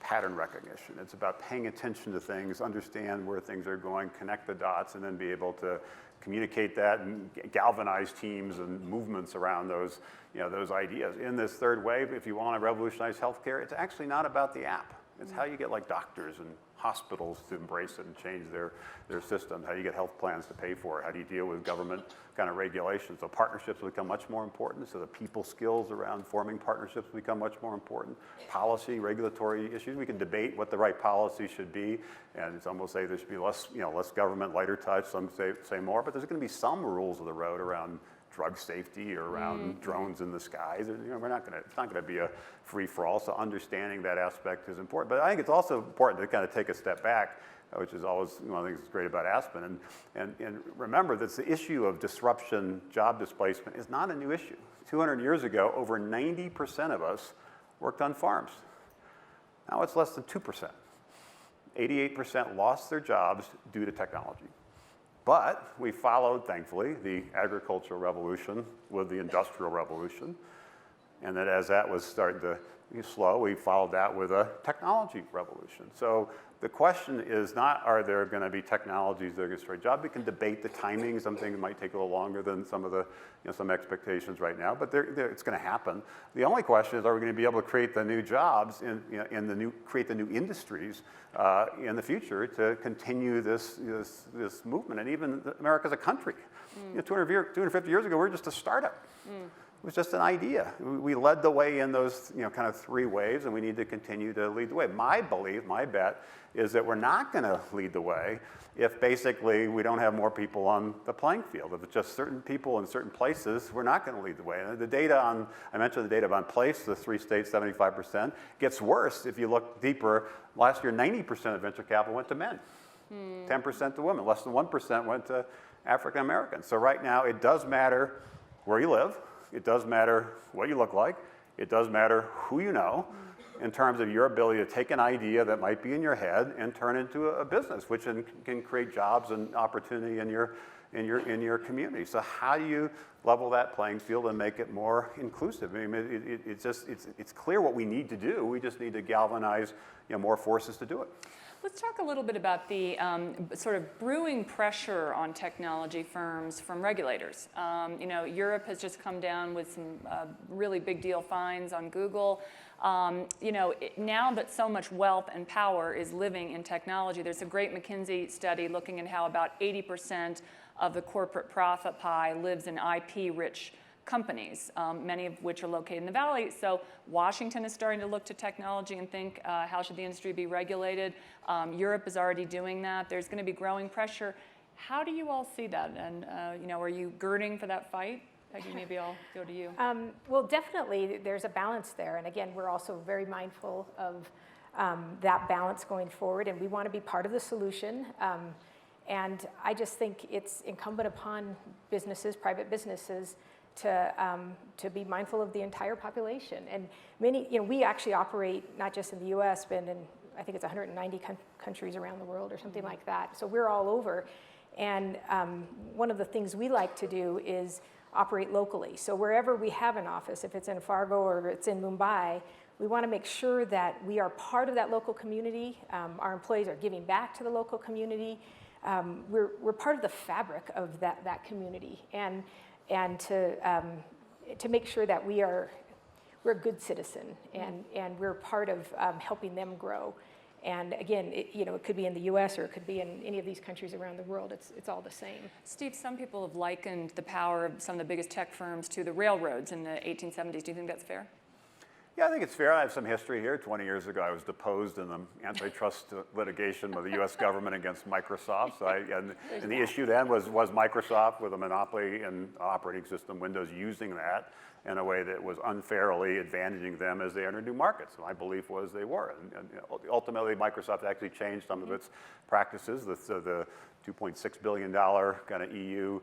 pattern recognition. It's about paying attention to things, understand where things are going, connect the dots, and then be able to communicate that and galvanize teams and movements around those, those ideas. In this third wave, if you want to revolutionize healthcare, it's actually not about the app. It's how you get like doctors and hospitals to embrace it and change their systems, how you get health plans to pay for it, how do you deal with government kind of regulations. So partnerships become much more important, so the people skills around forming partnerships become much more important. Policy, regulatory issues, we can debate what the right policy should be, and some will say there should be less, less government, lighter touch, some say more, but there's going to be some rules of the road around drug safety or around drones in the skies. We're not going to, it's not going to be a free-for-all, so understanding that aspect is important. But I think it's also important to kind of take a step back, which is always one of the things that's great about Aspen. And remember that the issue of disruption, job displacement is not a new issue. 200 years ago, over 90% of us worked on farms. Now it's less than 2%. 88% lost their jobs due to technology. But we followed, thankfully, the agricultural revolution with the industrial revolution. And then as that was starting to be slow, we followed that with a technology revolution. So the question is not, are there going to be technologies that are going to destroy jobs? We can debate the timing. Some things might take a little longer than some of the, some expectations right now, but it's going to happen. The only question is, are we going to be able to create the new jobs create the new industries in the future to continue this movement? And even America as a country, 250 years ago, we were just a startup. It was just an idea. We led the way in those kind of three waves, and we need to continue to lead the way. My belief, my bet, is that we're not going to lead the way if basically we don't have more people on the playing field. If it's just certain people in certain places, we're not going to lead the way. And the data on, I mentioned the data on place, the 3 states, 75%, gets worse if you look deeper. Last year, 90% of venture capital went to men, 10% to women, less than 1% went to African Americans. So right now, it does matter where you live. It does matter what you look like. It does matter who you know in terms of your ability to take an idea that might be in your head and turn into a business, which can create jobs and opportunity in your community. So how do you level that playing field and make it more inclusive? I mean, it's clear what we need to do. We just need to galvanize more forces to do it. Let's talk a little bit about the sort of brewing pressure on technology firms from regulators. Europe has just come down with some really big deal fines on Google. Now that so much wealth and power is living in technology, there's a great McKinsey study looking at how about 80% of the corporate profit pie lives in IP-rich companies, many of which are located in the Valley. So Washington is starting to look to technology and think, how should the industry be regulated? Europe is already doing that. There's going to be growing pressure. How do you all see that? And are you girding for that fight? Peggy, maybe I'll go to you. Well, definitely there's a balance there. And again, we're also very mindful of that balance going forward. And we want to be part of the solution. And I just think it's incumbent upon businesses, private businesses, to be mindful of the entire population. And we actually operate not just in the U.S., but in, I think it's 190 countries around the world or something like that. So we're all over. And one of the things we like to do is operate locally. So wherever we have an office, if it's in Fargo or it's in Mumbai, we want to make sure that we are part of that local community. Our employees are giving back to the local community. We're part of the fabric of that community. And to make sure that we're a good citizen and we're part of helping them grow. And again, it could be in the U.S. or it could be in any of these countries around the world. It's all the same. Steve, some people have likened the power of some of the biggest tech firms to the railroads in the 1870s. Do you think that's fair? Yeah, I think it's fair. I have some history here. 20 years ago, I was deposed in the antitrust litigation with the U.S. government against Microsoft. So and the issue then was Microsoft with a monopoly in operating system Windows using that in a way that was unfairly advantaging them as they entered new markets. My belief was they were. And ultimately, Microsoft actually changed some of its practices. The $2.6 billion kind of EU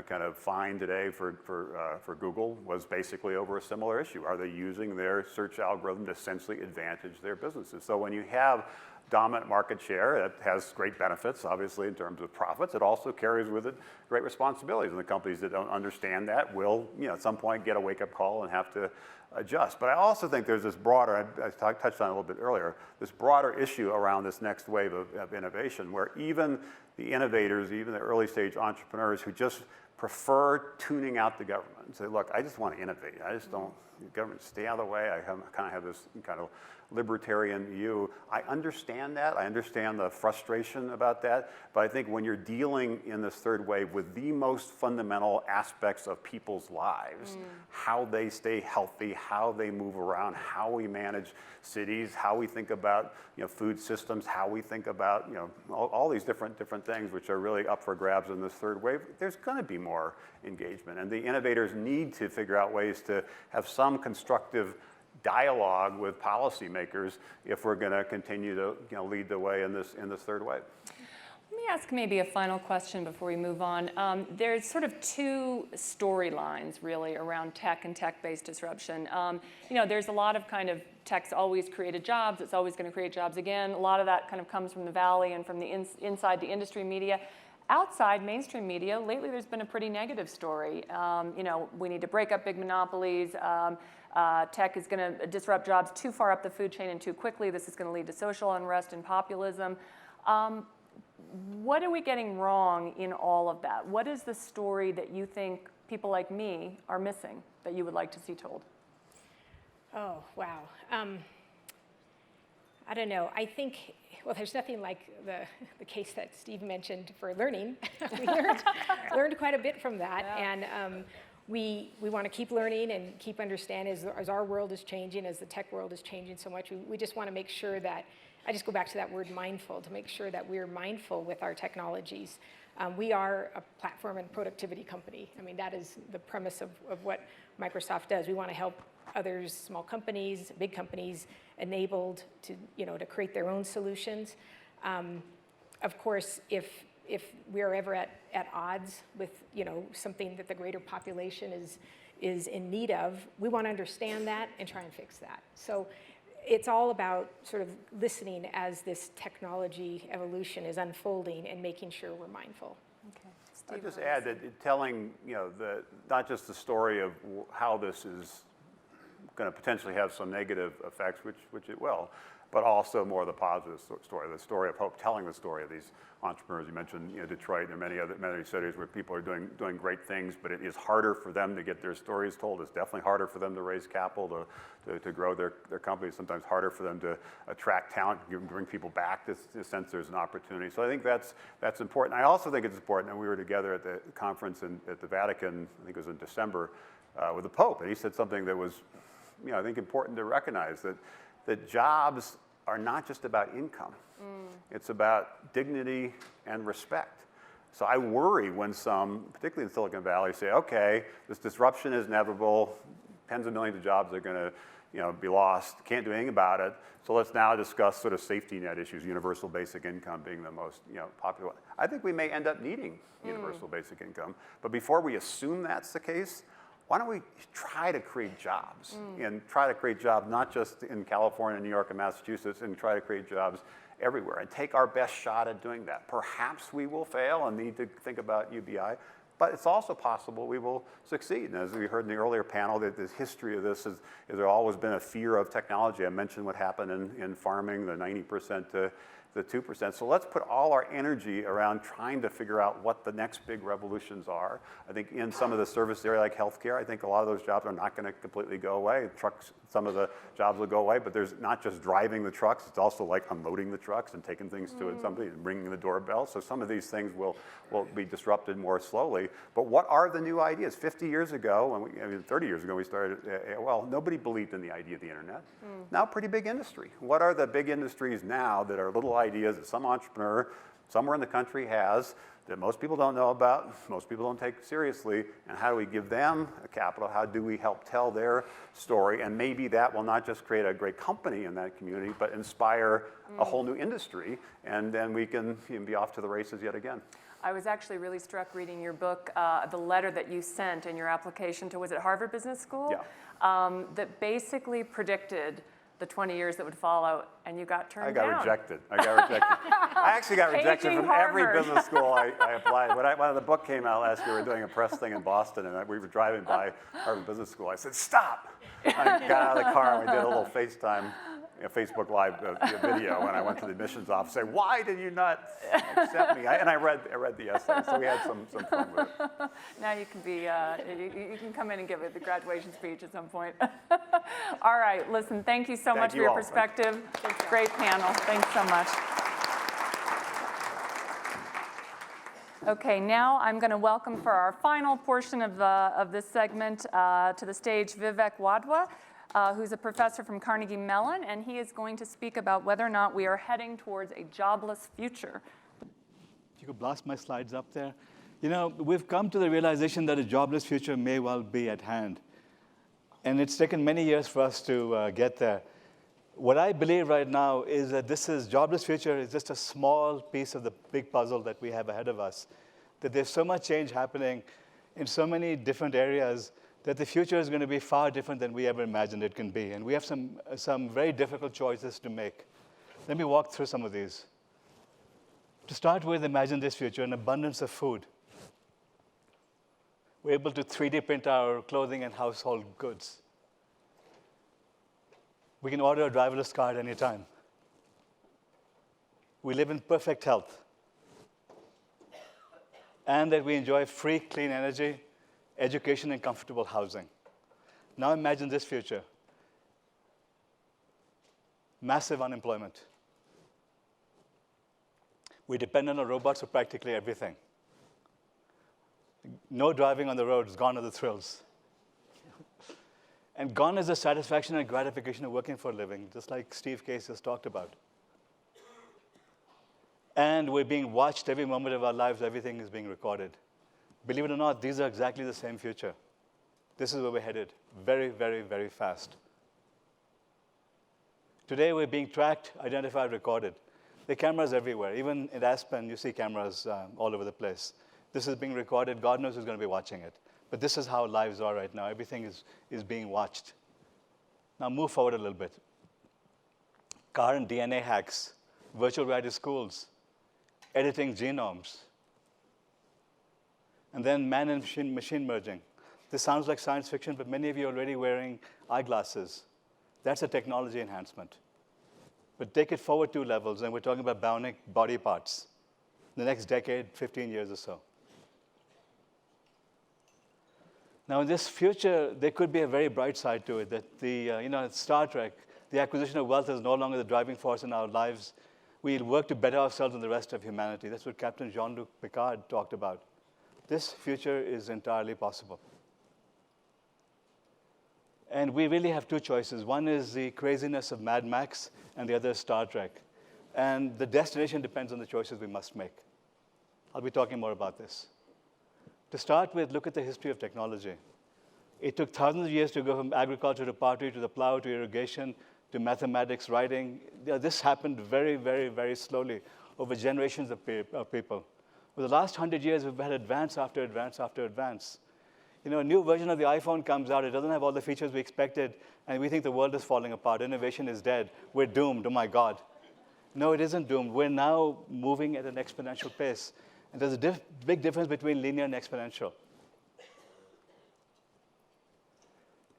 kind of fine today for Google was basically over a similar issue. Are they using their search algorithm to essentially advantage their businesses? So when you have dominant market share, it has great benefits, obviously, in terms of profits. It also carries with it great responsibilities. And the companies that don't understand that will, at some point get a wake-up call and have to adjust. But I also think there's this broader, I touched on it a little bit earlier, this broader issue around this next wave of innovation, where even the innovators, even the early stage entrepreneurs who just prefer tuning out the government and say, look, I just want to innovate. I just don't, government, stay out of the way. I kind of have this kind of libertarian view. I understand that. I understand the frustration about that. But I think when you're dealing in this third wave with the most fundamental aspects of people's lives, how they stay healthy, how they move around, how we manage cities, how we think about food systems, how we think about all these different things which are really up for grabs in this third wave, there's going to be more engagement. And the innovators need to figure out ways to have some constructive dialogue with policymakers if we're going to continue to lead the way in this third wave. Let me ask maybe a final question before we move on. There's sort of two storylines really around tech and tech-based disruption. There's a lot of kind of tech's always created jobs. It's always going to create jobs again. A lot of that kind of comes from the Valley and from the inside the industry media. Outside mainstream media, lately there's been a pretty negative story. We need to break up big monopolies. Tech is going to disrupt jobs too far up the food chain and too quickly. This is going to lead to social unrest and populism. What are we getting wrong in all of that? What is the story that you think people like me are missing that you would like to see told? Oh, wow. I don't know. I think, well, there's nothing like the case that Steve mentioned for learning. We learned quite a bit from that. Yeah. And we want to keep learning and keep understanding as our world is changing, as the tech world is changing so much. We just want to make sure that, I just go back to that word mindful, to make sure that we're mindful with our technologies. We are a platform and productivity company. I mean, that is the premise of what Microsoft does. We want to help others, small companies, big companies, enabled to create their own solutions. Of course, if we're ever at odds with something that the greater population is in need of, we want to understand that and try and fix that. So it's all about sort of listening as this technology evolution is unfolding and making sure we're mindful. Okay. I'd just add that telling not just the story of how this is going to potentially have some negative effects, which it will, but also more of the positive story, the story of hope, telling the story of these entrepreneurs. You mentioned Detroit and many cities where people are doing great things, but it is harder for them to get their stories told. It's definitely harder for them to raise capital, to grow their companies. Sometimes harder for them to attract talent, bring people back to sense there's an opportunity. So I think that's important. I also think it's important, and we were together at the conference at the Vatican, I think it was in December, with the Pope, and he said something that was I think important to recognize, that jobs are not just about income. It's about dignity and respect. So I worry when some, particularly in Silicon Valley, say, okay, this disruption is inevitable, tens of millions of jobs are going to be lost, can't do anything about it, so let's now discuss sort of safety net issues, universal basic income being the most popular one. I think we may end up needing universal basic income, but before we assume that's the case, why don't we try to create jobs and try to create jobs not just in California, New York, and Massachusetts, and try to create jobs everywhere and take our best shot at doing that. Perhaps we will fail and need to think about UBI, but it's also possible we will succeed. And as we heard in the earlier panel, that the history of this is there's always been a fear of technology. I mentioned what happened in farming, the 90% to the 2%. So let's put all our energy around trying to figure out what the next big revolutions are. I think in some of the service area like healthcare, I think a lot of those jobs are not going to completely go away. Trucks, some of the jobs will go away, but there's not just driving the trucks, it's also like unloading the trucks and taking things to somebody and ringing the doorbell. So some of these things will be disrupted more slowly. But what are the new ideas? 50 years ago, 30 years ago we started, nobody believed in the idea of the internet. Now pretty big industry. What are the big industries now that are little ideas that some entrepreneur somewhere in the country has that most people don't know about, most people don't take seriously, and how do we give them a capital? How do we help tell their story? And maybe that will not just create a great company in that community, but inspire a whole new industry, and then we can be off to the races yet again. I was actually really struck reading your book, the letter that you sent in your application to, was it Harvard Business School? Yeah. That basically predicted the 20 years that would follow, and you got turned I got down. rejected. I actually got rejected Paging from every Harvard. business school I applied. When the book came out last year, we were doing a press thing in Boston, and we were driving by Harvard Business School. I said, stop! I got out of the car, and we did a little FaceTime, Facebook Live video when I went to the admissions office, saying, why did you not accept me? And I read the essay, so we had some fun with it. Now you can be, you can come in and give the graduation speech at some point. All right, listen, thank you so much for you your all. perspective. Great panel, thanks so much. Okay, now I'm going to welcome for our final portion of this segment to the stage Vivek Wadhwa, who's a professor from Carnegie Mellon, and he is going to speak about whether or not we are heading towards a jobless future. If you could blast my slides up there. You know, we've come to the realization that a jobless future may well be at hand. And it's taken many years for us to get there. What I believe right now is that jobless future is just a small piece of the big puzzle that we have ahead of us. That there's so much change happening in so many different areas that the future is going to be far different than we ever imagined it can be. And we have some very difficult choices to make. Let me walk through some of these. To start with, imagine this future, an abundance of food. We're able to 3D print our clothing and household goods. We can order a driverless car at any time. We live in perfect health. And that we enjoy free, clean energy, education, and comfortable housing. Now imagine this future. Massive unemployment. We depend on our robots for practically everything. No driving on the roads, gone are the thrills. And gone is the satisfaction and gratification of working for a living, just like Steve Case has talked about. And we're being watched every moment of our lives, everything is being recorded. Believe it or not, these are exactly the same future. This is where we're headed, very, very, very fast. Today, we're being tracked, identified, recorded. There are cameras everywhere. Even in Aspen, you see cameras all over the place. This is being recorded. God knows who's going to be watching it. But this is how lives are right now. Everything is being watched. Now move forward a little bit. Car and DNA hacks, virtual reality schools, editing genomes, and then man and machine merging. This sounds like science fiction, but many of you are already wearing eyeglasses. That's a technology enhancement. But take it forward 2 levels, and we're talking about bionic body parts. The next decade, 15 years or so. Now, in this future, there could be a very bright side to it, that Star Trek, the acquisition of wealth is no longer the driving force in our lives. We'll work to better ourselves and the rest of humanity. That's what Captain Jean-Luc Picard talked about. This future is entirely possible. And we really have 2 choices. One is the craziness of Mad Max, and the other is Star Trek. And the destination depends on the choices we must make. I'll be talking more about this. To start with, look at the history of technology. It took thousands of years to go from agriculture to pottery, to the plow, to irrigation, to mathematics, writing. This happened very, very, very slowly over generations of people. Over the last 100 years, we've had advance after advance after advance. You know, a new version of the iPhone comes out. It doesn't have all the features we expected, and we think the world is falling apart. Innovation is dead. We're doomed. Oh, my God. No, it isn't doomed. We're now moving at an exponential pace. And there's a big difference between linear and exponential.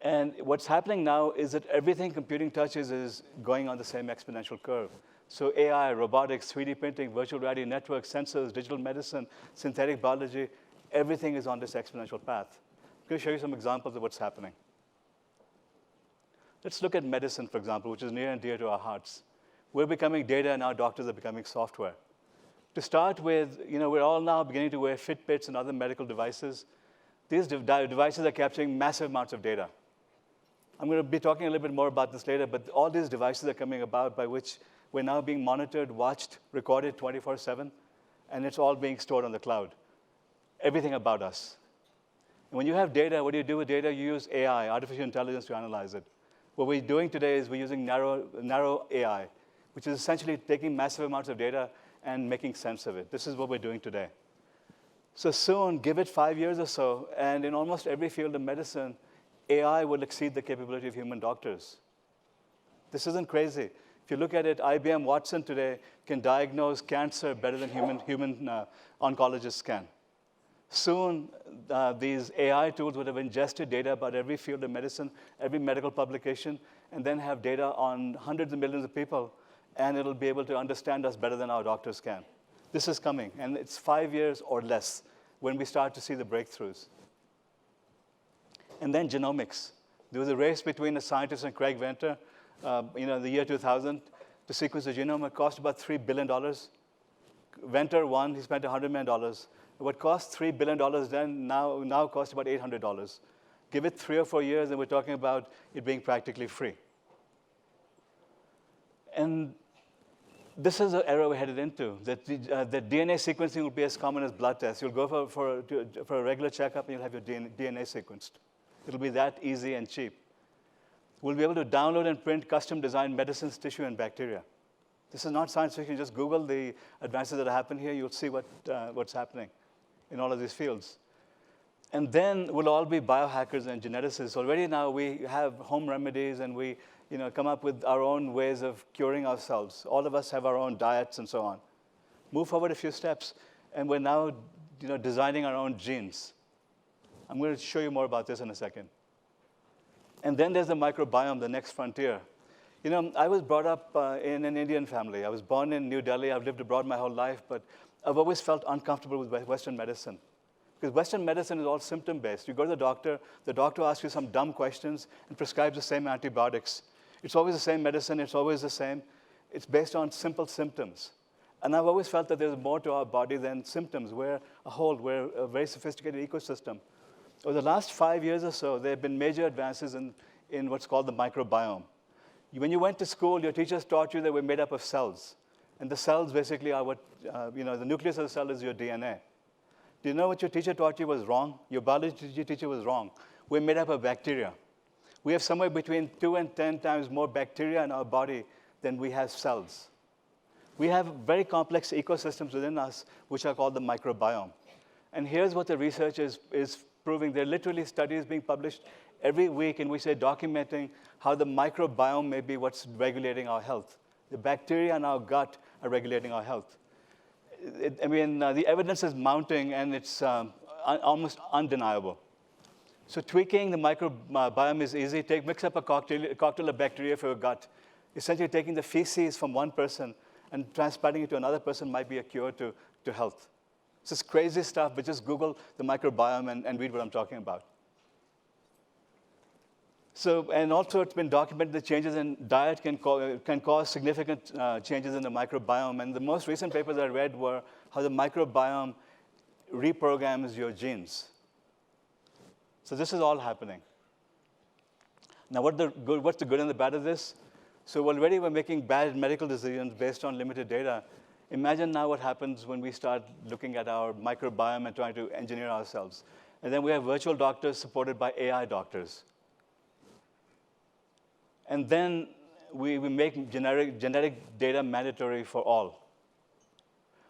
And what's happening now is that everything computing touches is going on the same exponential curve. So AI, robotics, 3D printing, virtual reality networks, sensors, digital medicine, synthetic biology, everything is on this exponential path. I'm going to show you some examples of what's happening. Let's look at medicine, for example, which is near and dear to our hearts. We're becoming data, and our doctors are becoming software. To start with, we're all now beginning to wear Fitbits and other medical devices. These devices are capturing massive amounts of data. I'm going to be talking a little bit more about this later, but all these devices are coming about by which we're now being monitored, watched, recorded 24/7, and it's all being stored on the cloud. Everything about us. And when you have data, what do you do with data? You use AI, artificial intelligence, to analyze it. What we're doing today is we're using narrow AI, which is essentially taking massive amounts of data and making sense of it. This is what we're doing today. So soon, give it 5 years or so, and in almost every field of medicine, AI will exceed the capability of human doctors. This isn't crazy. If you look at it, IBM Watson today can diagnose cancer better than human oncologists can. Soon, these AI tools would have ingested data about every field of medicine, every medical publication, and then have data on hundreds of millions of people, and it'll be able to understand us better than our doctors can. This is coming, and it's 5 years or less when we start to see the breakthroughs. And then genomics. There was a race between a scientist and Craig Venter, in the year 2000, to sequence the genome. It cost about $3 billion. Venter won. He spent $100 million. What cost $3 billion then now costs about $800. Give it 3 or 4 years, and we're talking about it being practically free. And this is the era we're headed into, that DNA sequencing will be as common as blood tests. You'll go for a regular checkup, and you'll have your DNA sequenced. It'll be that easy and cheap. We'll be able to download and print custom-designed medicines, tissue, and bacteria. This is not science fiction. Just Google the advances that happen here. You'll see what's happening in all of these fields. And then we'll all be biohackers and geneticists. Already now we have home remedies, and we come up with our own ways of curing ourselves. All of us have our own diets and so on. Move forward a few steps, and we're now designing our own genes. I'm going to show you more about this in a second. And then there's the microbiome, the next frontier. I was brought up in an Indian family. I was born in New Delhi. I've lived abroad my whole life, but I've always felt uncomfortable with Western medicine. Because Western medicine is all symptom-based. You go to the doctor asks you some dumb questions and prescribes the same antibiotics. It's always the same medicine. It's always the same. It's based on simple symptoms. And I've always felt that there's more to our body than symptoms. We're a very sophisticated ecosystem. Over the last 5 years or so, there have been major advances in what's called the microbiome. When you went to school, your teachers taught you that we're made up of cells. And the cells basically are the nucleus of the cell is your DNA. Do you know what your teacher taught you was wrong? Your biology teacher was wrong. We're made up of bacteria. We have somewhere between 2 and 10 times more bacteria in our body than we have cells. We have very complex ecosystems within us, which are called the microbiome. And here's what the research is proving. There are literally studies being published every week in which they're documenting how the microbiome may be what's regulating our health. The bacteria in our gut are regulating our health. The evidence is mounting, and it's almost undeniable. So tweaking the microbiome is easy. Mix up a cocktail of bacteria for your gut. Essentially taking the feces from one person and transplanting it to another person might be a cure to health. This is crazy stuff, but just Google the microbiome and read what I'm talking about. So, and also it's been documented that changes in diet can cause significant changes in the microbiome. And the most recent papers I read were how the microbiome reprograms your genes. So this is all happening. Now, what's the good and the bad of this? So already we're making bad medical decisions based on limited data. Imagine now what happens when we start looking at our microbiome and trying to engineer ourselves. And then we have virtual doctors supported by AI doctors. And then we make genetic data mandatory for all.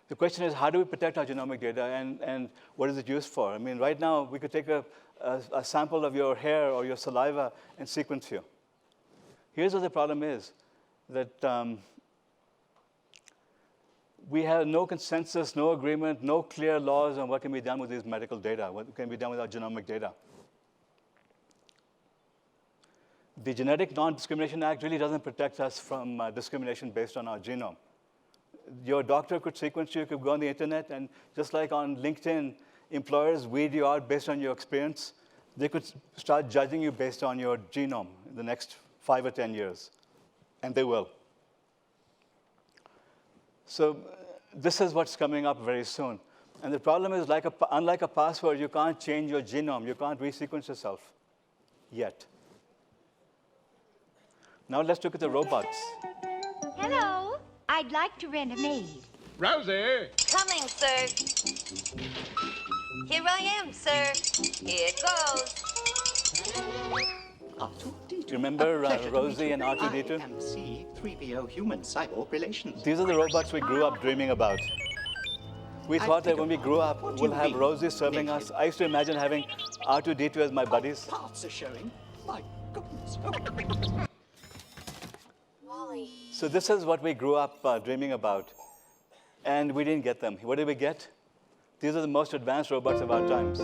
The question is, how do we protect our genomic data, and what is it used for? I mean, right now, we could take a sample of your hair or your saliva and sequence you. Here's what the problem is, that we have no consensus, no agreement, no clear laws on what can be done with these medical data, what can be done with our genomic data. The Genetic Non-Discrimination Act really doesn't protect us from discrimination based on our genome. Your doctor could sequence you, could go on the internet, and just like on LinkedIn, employers weed you out based on your experience. They could start judging you based on your genome in the next 5 or 10 years, and they will. So this is what's coming up very soon. And the problem is, unlike a password, you can't change your genome. You can't resequence yourself yet. Now let's look at the robots. Hello. I'd like to rent a maid. Rosie! Coming, sir. Here I am, sir. Here it goes. Do you remember Rosie and R2-D2? I am C3PO human cyborg relations. These are the robots we grew up dreaming about. We thought that when we grew up, we'll have Rosie serving us. I used to imagine having R2-D2 as my buddies. Parts are showing. My goodness. So this is what we grew up dreaming about. And we didn't get them. What did we get? These are the most advanced robots of our times.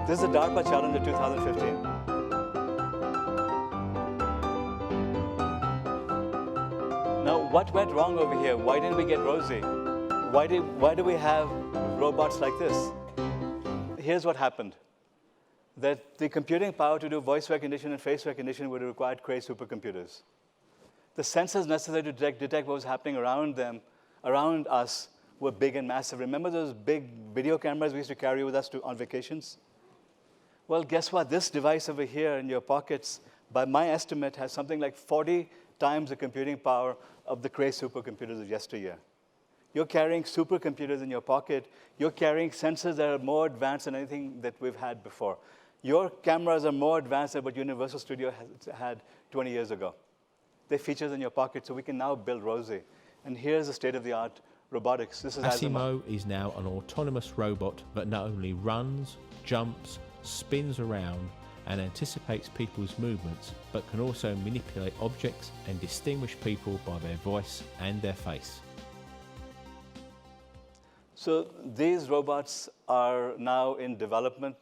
This is the DARPA challenge of 2015. Now, what went wrong over here? Why didn't we get Rosie? Why do we have robots like this? Here's what happened. That the computing power to do voice recognition and face recognition would have required crazy supercomputers. The sensors necessary to detect what was happening around us, were big and massive. Remember those big video cameras we used to carry with us on vacations? Well, guess what? This device over here in your pockets, by my estimate, has something like 40 times the computing power of the crazy supercomputers of yesteryear. You're carrying supercomputers in your pocket. You're carrying sensors that are more advanced than anything that we've had before. Your cameras are more advanced than what Universal Studios had 20 years ago. They're features in your pocket, so we can now build Rosie. And here's the state-of-the-art robotics. This is Asimo is now an autonomous robot that not only runs, jumps, spins around, and anticipates people's movements, but can also manipulate objects and distinguish people by their voice and their face. So these robots are now in development.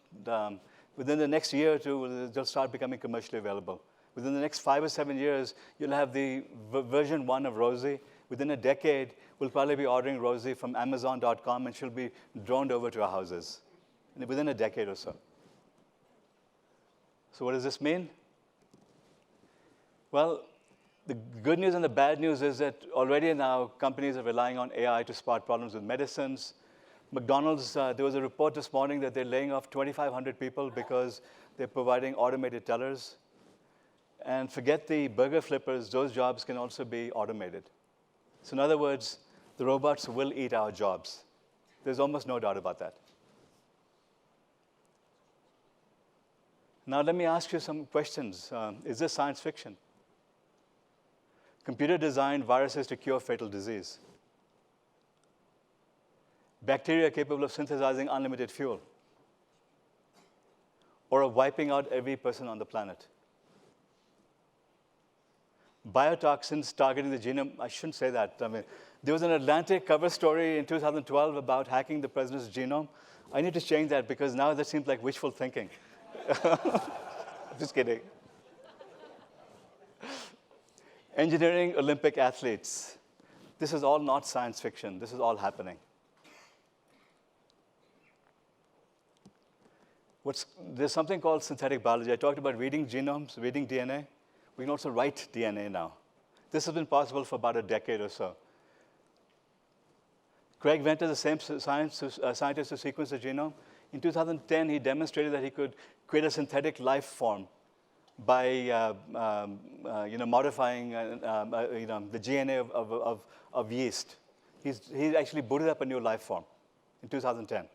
Within the next year or two, they'll start becoming commercially available. Within the next 5 or 7 years, you'll have the version 1 of Rosie. Within a decade, we'll probably be ordering Rosie from Amazon.com, and she'll be droned over to our houses within a decade or so. So what does this mean? Well, the good news and the bad news is that already now companies are relying on AI to spot problems with medicines. McDonald's, there was a report this morning that they're laying off 2,500 people because they're providing automated tellers. And forget the burger flippers, those jobs can also be automated. So in other words, the robots will eat our jobs. There's almost no doubt about that. Now let me ask you some questions. Is this science fiction? Computer designed viruses to cure fatal disease. Bacteria capable of synthesizing unlimited fuel. Or of wiping out every person on the planet. Biotoxins targeting the genome. I shouldn't say that. I mean, there was an Atlantic cover story in 2012 about hacking the president's genome. I need to change that because now that seems like wishful thinking. Just kidding. Engineering Olympic athletes. This is all not science fiction. This is all happening. There's something called synthetic biology. I talked about reading genomes, reading DNA. We can also write DNA now. This has been possible for about a decade or so. Craig Venter, the same scientist who sequenced the genome, in 2010, he demonstrated that he could create a synthetic life form by modifying the DNA of yeast. He actually booted up a new life form in 2010.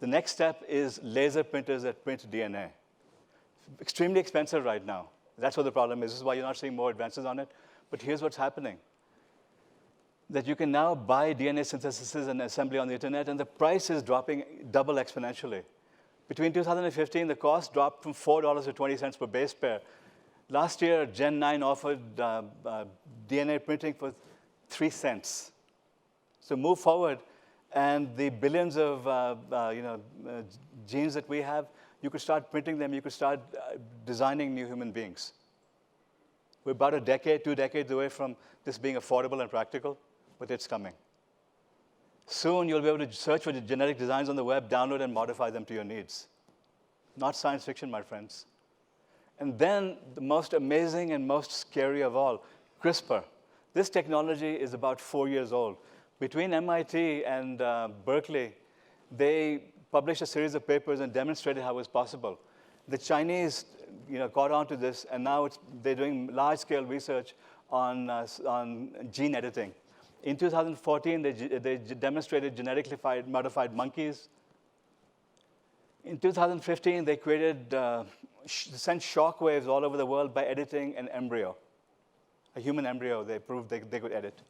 The next step is laser printers that print DNA. Extremely expensive right now. That's what the problem is. This is why you're not seeing more advances on it. But here's what's happening. That you can now buy DNA synthesis and assembly on the internet, and the price is dropping double exponentially. Between 2015, the cost dropped from $4 to 20 cents per base pair. Last year, Gen 9 offered DNA printing for 3 cents. So move forward, and the billions of genes that we have, you could start printing them. You could start designing new human beings. We're about a decade, 2 decades away from this being affordable and practical, but it's coming. Soon, you'll be able to search for genetic designs on the web, download and modify them to your needs. Not science fiction, my friends. And then the most amazing and most scary of all, CRISPR. This technology is about 4 years old. Between MIT and Berkeley, they published a series of papers and demonstrated how it was possible. The Chinese caught on to this, and now they're doing large-scale research on gene editing. In 2014, they demonstrated genetically modified monkeys. In 2015, they created, sent shockwaves all over the world by editing an embryo. A human embryo, they proved they could edit.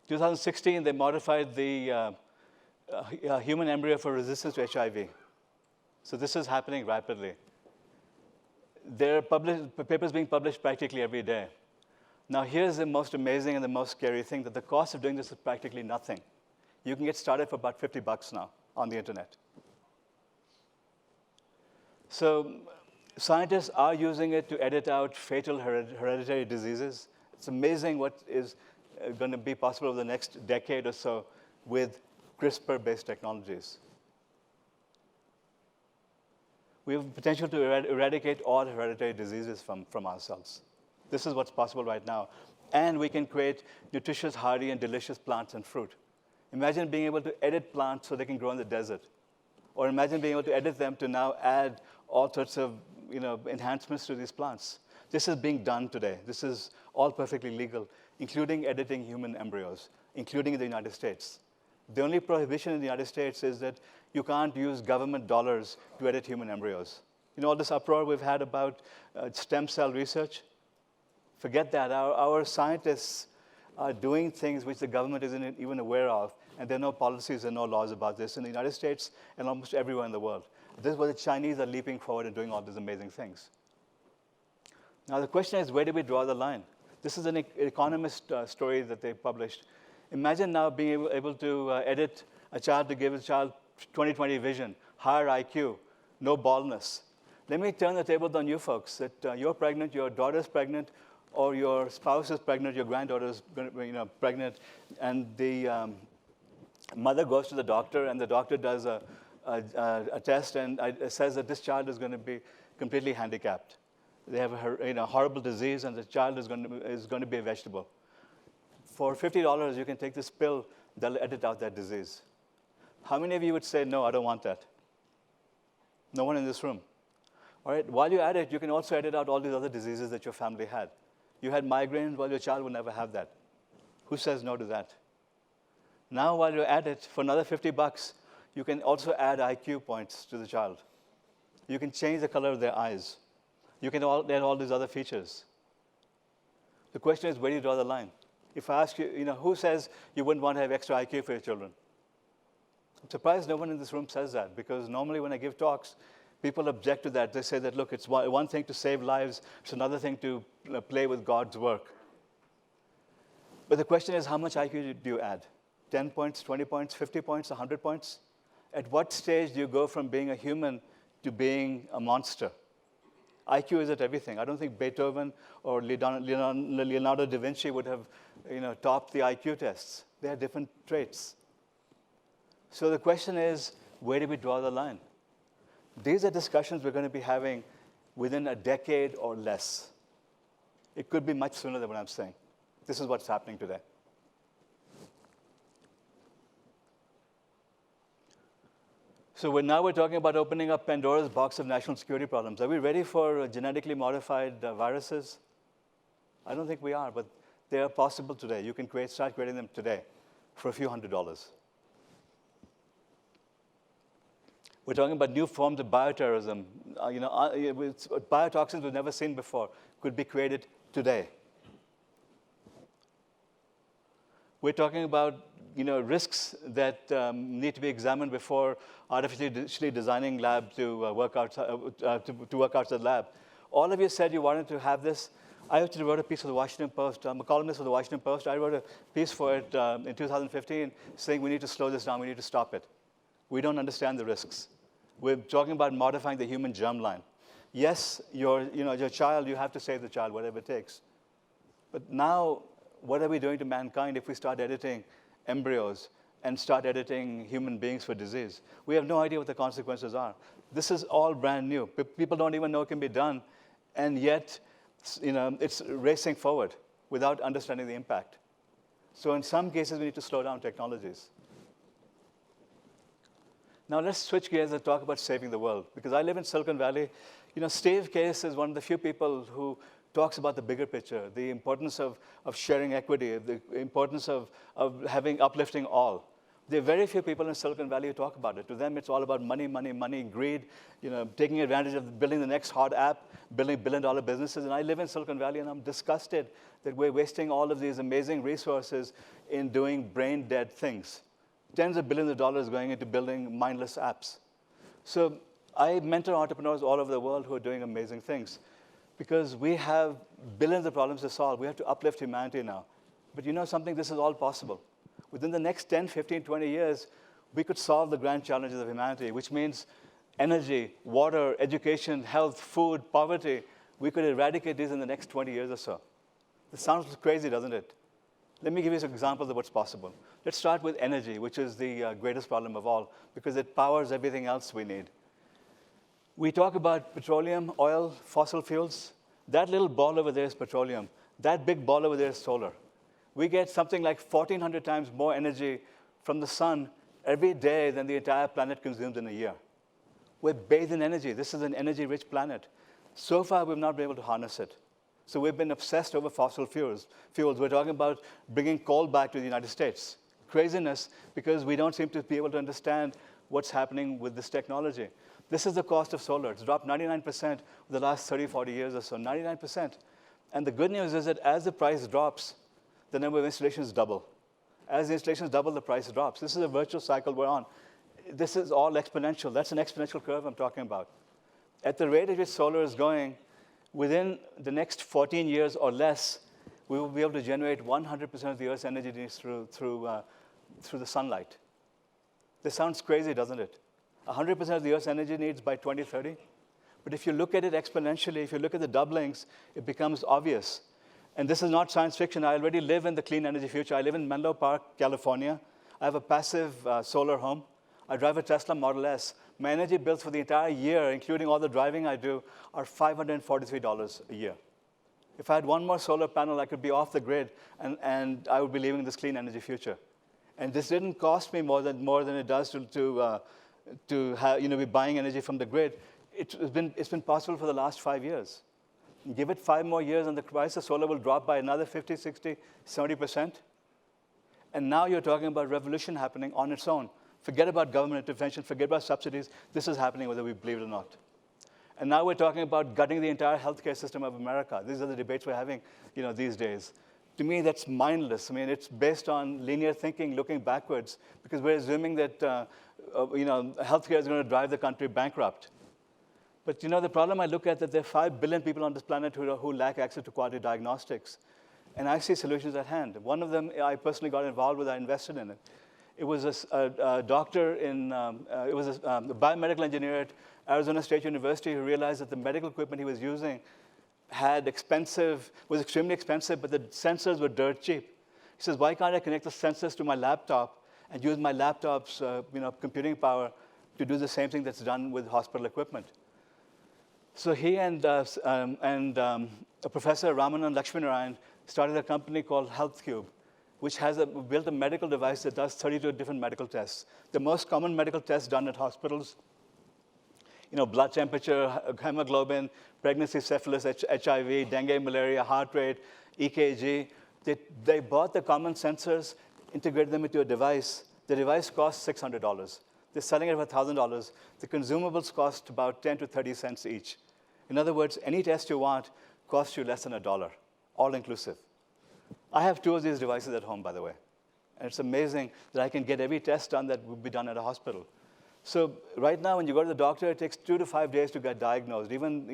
2016, they modified the human embryo for resistance to HIV. So this is happening rapidly. There are papers being published practically every day. Now here's the most amazing and the most scary thing, that the cost of doing this is practically nothing. You can get started for about $50 now on the internet. So scientists are using it to edit out fatal hereditary diseases. It's amazing what is going to be possible over the next decade or so with CRISPR-based technologies. We have the potential to eradicate all hereditary diseases from ourselves. This is what's possible right now. And we can create nutritious, hardy, and delicious plants and fruit. Imagine being able to edit plants so they can grow in the desert. Or imagine being able to edit them to now add all sorts of enhancements to these plants. This is being done today. This is all perfectly legal, including editing human embryos, including in the United States. The only prohibition in the United States is that you can't use government dollars to edit human embryos. You know all this uproar we've had about stem cell research? Forget that. Our scientists are doing things which the government isn't even aware of, and there are no policies and no laws about this in the United States and almost everywhere in the world. This is where the Chinese are leaping forward and doing all these amazing things. Now the question is, where do we draw the line? This is an economist story that they published. Imagine now being able to edit a child to give a child 20/20 vision, higher IQ, no baldness. Let me turn the tables on you folks, that you're pregnant, your daughter's pregnant, or your spouse is pregnant, your granddaughter's pregnant, and the mother goes to the doctor, and the doctor does a test and says that this child is going to be completely handicapped. They have a horrible disease, and the child is going to be a vegetable. For $50, you can take this pill that'll edit out that disease. How many of you would say, no, I don't want that? No one in this room. All right, while you're at it, you can also edit out all these other diseases that your family had. You had migraines, well, your child will never have that. Who says no to that? Now, while you're at it, for another $50, you can also add IQ points to the child. You can change the color of their eyes. You can add all these other features. The question is, where do you draw the line? If I ask you, who says you wouldn't want to have extra IQ for your children? I'm surprised no one in this room says that, because normally when I give talks, people object to that. They say that, look, it's one thing to save lives, it's another thing to play with God's work. But the question is, how much IQ do you add? 10 points, 20 points, 50 points, 100 points? At what stage do you go from being a human to being a monster? IQ is at everything. I don't think Beethoven or Leonardo da Vinci would have topped the IQ tests. They had different traits. So the question is, where do we draw the line? These are discussions we're going to be having within a decade or less. It could be much sooner than what I'm saying. This is what's happening today. So now we're talking about opening up Pandora's box of national security problems. Are we ready for genetically modified viruses? I don't think we are, but they are possible today. You can start creating them today for a few $100s. We're talking about new forms of bioterrorism. Biotoxins we've never seen before could be created today. We're talking about risks that need to be examined before artificially designing lab to work out the lab. All of you said you wanted to have this. I actually wrote a piece for the Washington Post. I'm a columnist for the Washington Post. I wrote a piece for it in 2015 saying we need to slow this down, we need to stop it. We don't understand the risks. We're talking about modifying the human germline. Yes, your child, you have to save the child, whatever it takes. But now, what are we doing to mankind if we start editing embryos and start editing human beings for disease? We have no idea what the consequences are. This is all brand new. People don't even know it can be done, and yet it's racing forward without understanding the impact. So in some cases, we need to slow down technologies. Now let's switch gears and talk about saving the world, because I live in Silicon Valley. Steve Case is one of the few people who talks about the bigger picture, the importance of sharing equity, the importance of uplifting all. There are very few people in Silicon Valley who talk about it. To them, it's all about money, money, money, greed, taking advantage of building the next hot app, building billion-dollar businesses. And I live in Silicon Valley, and I'm disgusted that we're wasting all of these amazing resources in doing brain-dead things. Tens of billions of dollars going into building mindless apps. So I mentor entrepreneurs all over the world who are doing amazing things because we have billions of problems to solve. We have to uplift humanity now. But you know something? This is all possible. Within the next 10, 15, 20 years, we could solve the grand challenges of humanity, which means energy, water, education, health, food, poverty. We could eradicate these in the next 20 years or so. This sounds crazy, doesn't it? Let me give you some examples of what's possible. Let's start with energy, which is the greatest problem of all, because it powers everything else we need. We talk about petroleum, oil, fossil fuels. That little ball over there is petroleum. That big ball over there is solar. We get something like 1,400 times more energy from the sun every day than the entire planet consumes in a year. We're bathed in energy. This is an energy-rich planet. So far, we've not been able to harness it. So we've been obsessed over fossil fuels. We're talking about bringing coal back to the United States. Craziness, because we don't seem to be able to understand what's happening with this technology. This is the cost of solar. It's dropped 99% over the last 30, 40 years or so, 99%. And the good news is that as the price drops, the number of installations double. As the installations double, the price drops. This is a virtual cycle we're on. This is all exponential. That's an exponential curve I'm talking about. At the rate at which solar is going, within the next 14 years or less, we will be able to generate 100% of the Earth's energy needs through the sunlight. This sounds crazy, doesn't it? 100% of the Earth's energy needs by 2030. But if you look at it exponentially, if you look at the doublings, it becomes obvious. And this is not science fiction. I already live in the clean energy future. I live in Menlo Park, California. I have a passive solar home. I drive a Tesla Model S. My energy bills for the entire year, including all the driving I do, are $543 a year. If I had one more solar panel, I could be off the grid, and I would be living this clean energy future. And this didn't cost me more than it does to be buying energy from the grid. It's been possible for the last 5 years. Give it 5 more years, and the price of solar will drop by another 50, 60, 70%. And now you're talking about revolution happening on its own. Forget about government intervention. Forget about subsidies. This is happening whether we believe it or not. And now we're talking about gutting the entire healthcare system of America. These are the debates we're having these days. To me, that's mindless. I mean, it's based on linear thinking, looking backwards, because we're assuming that healthcare is going to drive the country bankrupt. But the problem I look at that there are 5 billion people on this planet who lack access to quality diagnostics. And I see solutions at hand. One of them I personally got involved with. I invested in it. It was a doctor it was a biomedical engineer at Arizona State University who realized that the medical equipment he was using was extremely expensive, but the sensors were dirt cheap. He says, why can't I connect the sensors to my laptop and use my laptop's computing power to do the same thing that's done with hospital equipment? So he and a professor, Ramanan Lakshminarayan, started a company called HealthCube, which built a medical device that does 32 different medical tests. The most common medical tests done at hospitals, blood temperature, hemoglobin, pregnancy, syphilis, HIV, dengue, malaria, heart rate, EKG. They bought the common sensors, integrated them into a device. The device costs $600. They're selling it for $1,000. The consumables cost about 10 to 30 cents each. In other words, any test you want costs you less than $1, all inclusive. I have 2 of these devices at home, by the way. And it's amazing that I can get every test done that would be done at a hospital. So right now, when you go to the doctor, it takes 2 to 5 days to get diagnosed. Even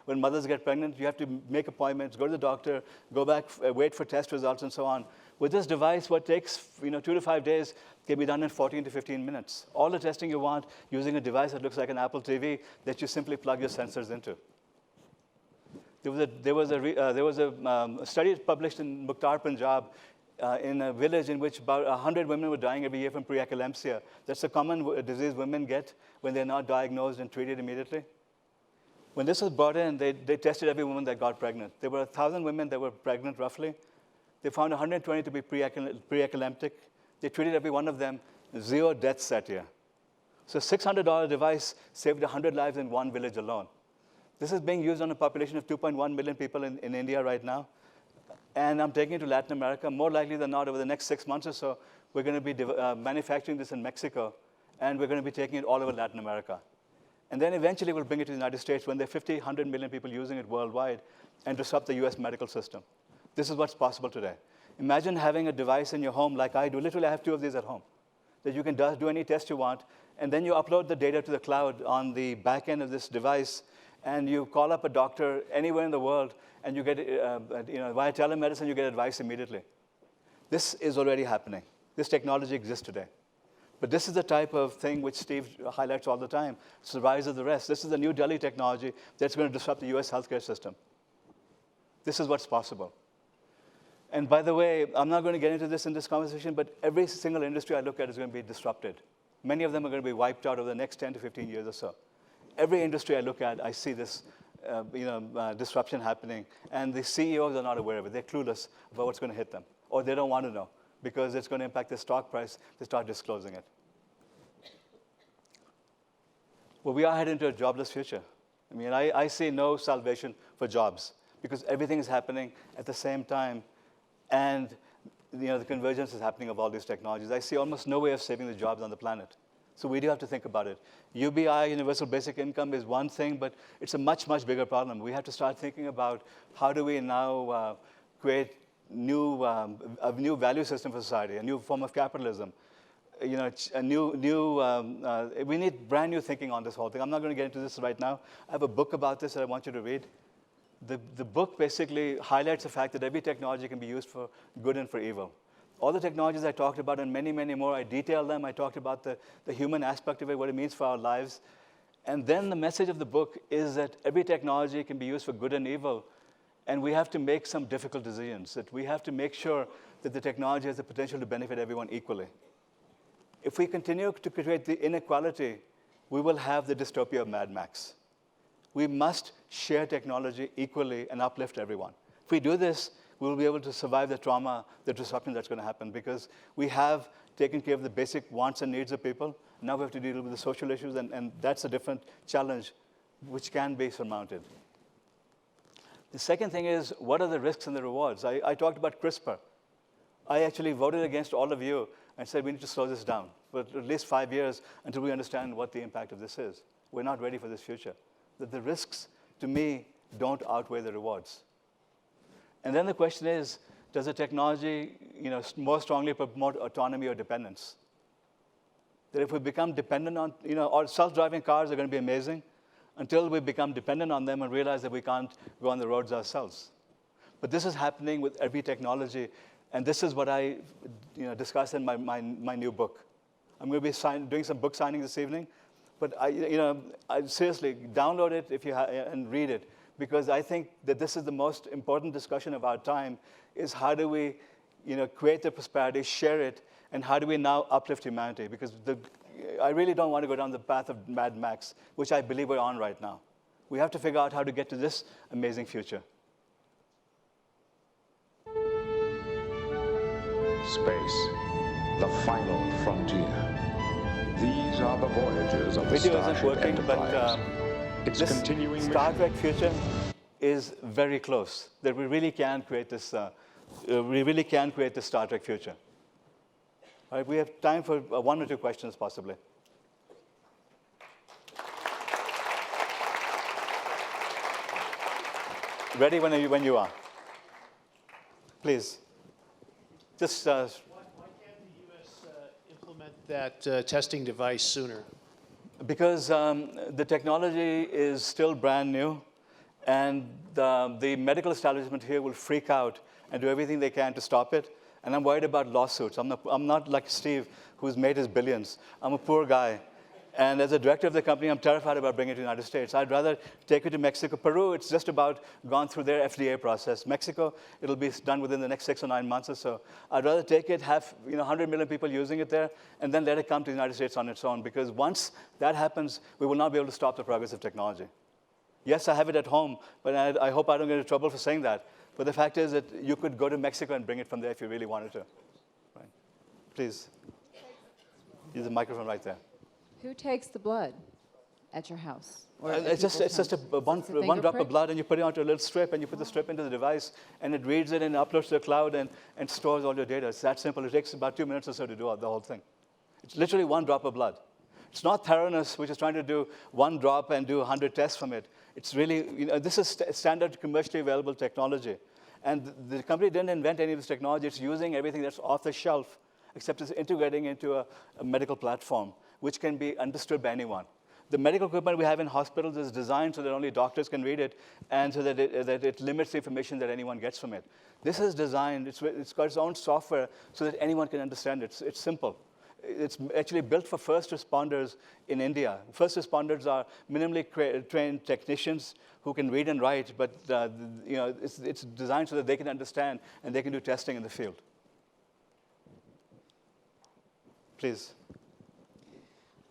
when mothers get pregnant, you have to make appointments, go to the doctor, go back, wait for test results, and so on. With this device, what takes 2 to 5 days can be done in 14 to 15 minutes. All the testing you want using a device that looks like an Apple TV that you simply plug your sensors into. There was a study published in Mukhtar, Punjab, in a village in which about 100 women were dying every year from preeclampsia. That's a common disease women get when they're not diagnosed and treated immediately. When this was brought in, they tested every woman that got pregnant. There were 1,000 women that were pregnant, roughly. They found 120 to be preeclamptic. They treated every one of them, 0 deaths that year. So $600 device saved 100 lives in one village alone. This is being used on a population of 2.1 million people in India right now. and I'm taking it to Latin America. More likely than not, over the next 6 months or so, we're going to be manufacturing this in Mexico, and we're going to be taking it all over Latin America. And then eventually we'll bring it to the United States when there are 50, 100 million people using it worldwide and disrupt the US medical system. This is what's possible today. Imagine having a device in your home like I do. Literally, I have 2 of these at home, that you can do any test you want, and then you upload the data to the cloud on the back end of this device, and you call up a doctor anywhere in the world, and you get, via telemedicine, you get advice immediately. This is already happening. This technology exists today. But this is the type of thing which Steve highlights all the time. It's the rise of the rest. This is the new Delhi technology that's going to disrupt the US healthcare system. This is what's possible. And by the way, I'm not going to get into this in this conversation, but every single industry I look at is going to be disrupted. Many of them are going to be wiped out over the next 10 to 15 years or so. Every industry I look at, I see this disruption happening, and the CEOs are not aware of it. They're clueless about what's going to hit them, or they don't want to know, because it's going to impact their stock price. They start disclosing it. Well, we are heading into a jobless future. I mean, I see no salvation for jobs, because everything is happening at the same time, and the convergence is happening of all these technologies. I see almost no way of saving the jobs on the planet. So we do have to think about it. UBI, universal basic income, is one thing, but it's a much, much bigger problem. We have to start thinking about how do we now create a new value system for society, a new form of capitalism. We need brand new thinking on this whole thing. I'm not going to get into this right now. I have a book about this that I want you to read. The book basically highlights the fact that every technology can be used for good and for evil. All the technologies I talked about and many, many more, I detailed them. I talked about the human aspect of it, what it means for our lives. And then the message of the book is that every technology can be used for good and evil. And we have to make some difficult decisions, that we have to make sure that the technology has the potential to benefit everyone equally. If we continue to create the inequality, we will have the dystopia of Mad Max. We must share technology equally and uplift everyone. If we do this, we'll be able to survive the trauma, the disruption that's going to happen, because we have taken care of the basic wants and needs of people. Now we have to deal with the social issues, and that's a different challenge which can be surmounted. The second thing is, what are the risks and the rewards? I talked about CRISPR. I actually voted against all of you and said we need to slow this down for at least 5 years until we understand what the impact of this is. We're not ready for this future. That the risks, to me, don't outweigh the rewards. And then the question is, does the technology more strongly promote autonomy or dependence? That if we become dependent on, or self-driving cars are going to be amazing until we become dependent on them and realize that we can't go on the roads ourselves. But this is happening with every technology, and this is what I discuss in my new book. I'm going to be doing some book signing this evening, but I seriously, download it if you and read it. Because I think that this is the most important discussion of our time, is how do we create the prosperity, share it, and how do we now uplift humanity? Because I really don't want to go down the path of Mad Max, which I believe we're on right now. We have to figure out how to get to this amazing future. Space, the final frontier. These are the voyages of the Video isn't Starship working, Enterprise. but Its continuing Star mission. Trek future is very close. That we really can create this. We really can create this Star Trek future. All right, we have time for 1 or 2 questions, possibly. Ready when you are. Please. Just. Why can't the U.S. implement that testing device sooner? Because the technology is still brand new, and the medical establishment here will freak out and do everything they can to stop it. And I'm worried about lawsuits. I'm not like Steve, who's made his billions. I'm a poor guy. And as a director of the company, I'm terrified about bringing it to the United States. I'd rather take it to Mexico. Peru, it's just about gone through their FDA process. Mexico, it'll be done within the next 6 or 9 months or so. I'd rather take it, have 100 million people using it there, and then let it come to the United States on its own. Because once that happens, we will not be able to stop the progress of technology. Yes, I have it at home, but I hope I don't get into trouble for saying that. But the fact is that you could go to Mexico and bring it from there if you really wanted to. Right. Please. There's a microphone right there. Who takes the blood? at your house? It's just a one drop of blood, and you put it onto a little strip, and you put the strip into the device, and it reads it and uploads to the cloud and stores all your data. It's that simple. It takes about 2 minutes or so to do the whole thing. It's literally one drop of blood. It's not Theranos, which is trying to do one drop and do 100 tests from it. It's really, this is standard commercially available technology. And the company didn't invent any of this technology. It's using everything that's off the shelf, except it's integrating into a medical platform, which can be understood by anyone. The medical equipment we have in hospitals is designed so that only doctors can read it, and so that it limits the information that anyone gets from it. This is designed, it's got its own software so that anyone can understand it. It's simple. It's actually built for first responders in India. First responders are minimally trained technicians who can read and write, but it's designed so that they can understand and they can do testing in the field. Please.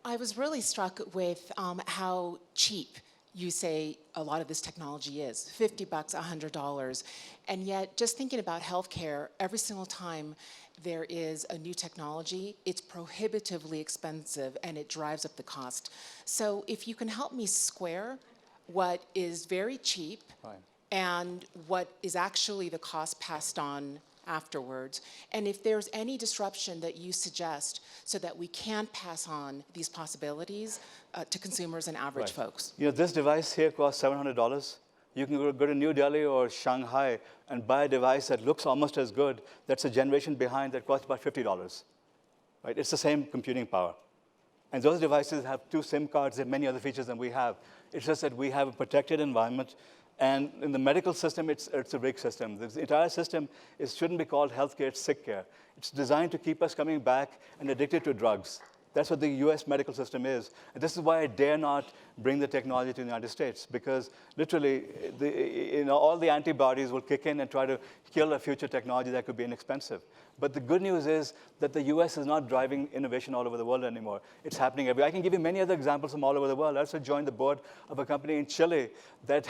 I was really struck with how cheap you say a lot of this technology is, $50, $100. And yet, just thinking about healthcare, every single time there is a new technology, it's prohibitively expensive and it drives up the cost. So if you can help me square what is very cheap and what is actually the cost passed on afterwards, and if there's any disruption that you suggest so that we can pass on these possibilities to consumers and average folks. This device here costs $700. You can go to New Delhi or Shanghai and buy a device that looks almost as good, that's a generation behind, that costs about $50. Right? It's the same computing power. And those devices have 2 SIM cards and many other features than we have. It's just that we have a protected environment. And in the medical system, it's a rigged system. The entire system shouldn't be called healthcare, it's sick care. It's designed to keep us coming back and addicted to drugs. That's what the US medical system is. And this is why I dare not bring the technology to the United States, because literally all the antibodies will kick in and try to kill a future technology that could be inexpensive. But the good news is that the US is not driving innovation all over the world anymore. It's happening everywhere. I can give you many other examples from all over the world. I also joined the board of a company in Chile that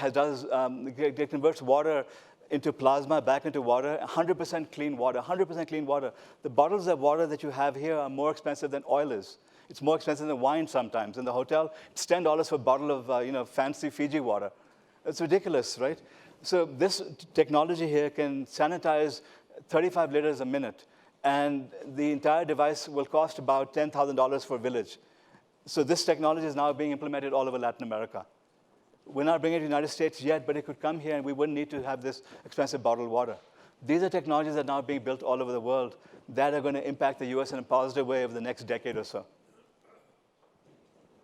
converts water into plasma, back into water, 100% clean water, 100% clean water. The bottles of water that you have here are more expensive than oil is. It's more expensive than wine sometimes. In the hotel, it's $10 for a bottle of fancy Fiji water. It's ridiculous, right? So this technology here can sanitize 35 liters a minute, and the entire device will cost about $10,000 for a village. So this technology is now being implemented all over Latin America. We're not bringing it to the United States yet, but it could come here and we wouldn't need to have this expensive bottled water. These are technologies that are now being built all over the world that are going to impact the US in a positive way over the next decade or so.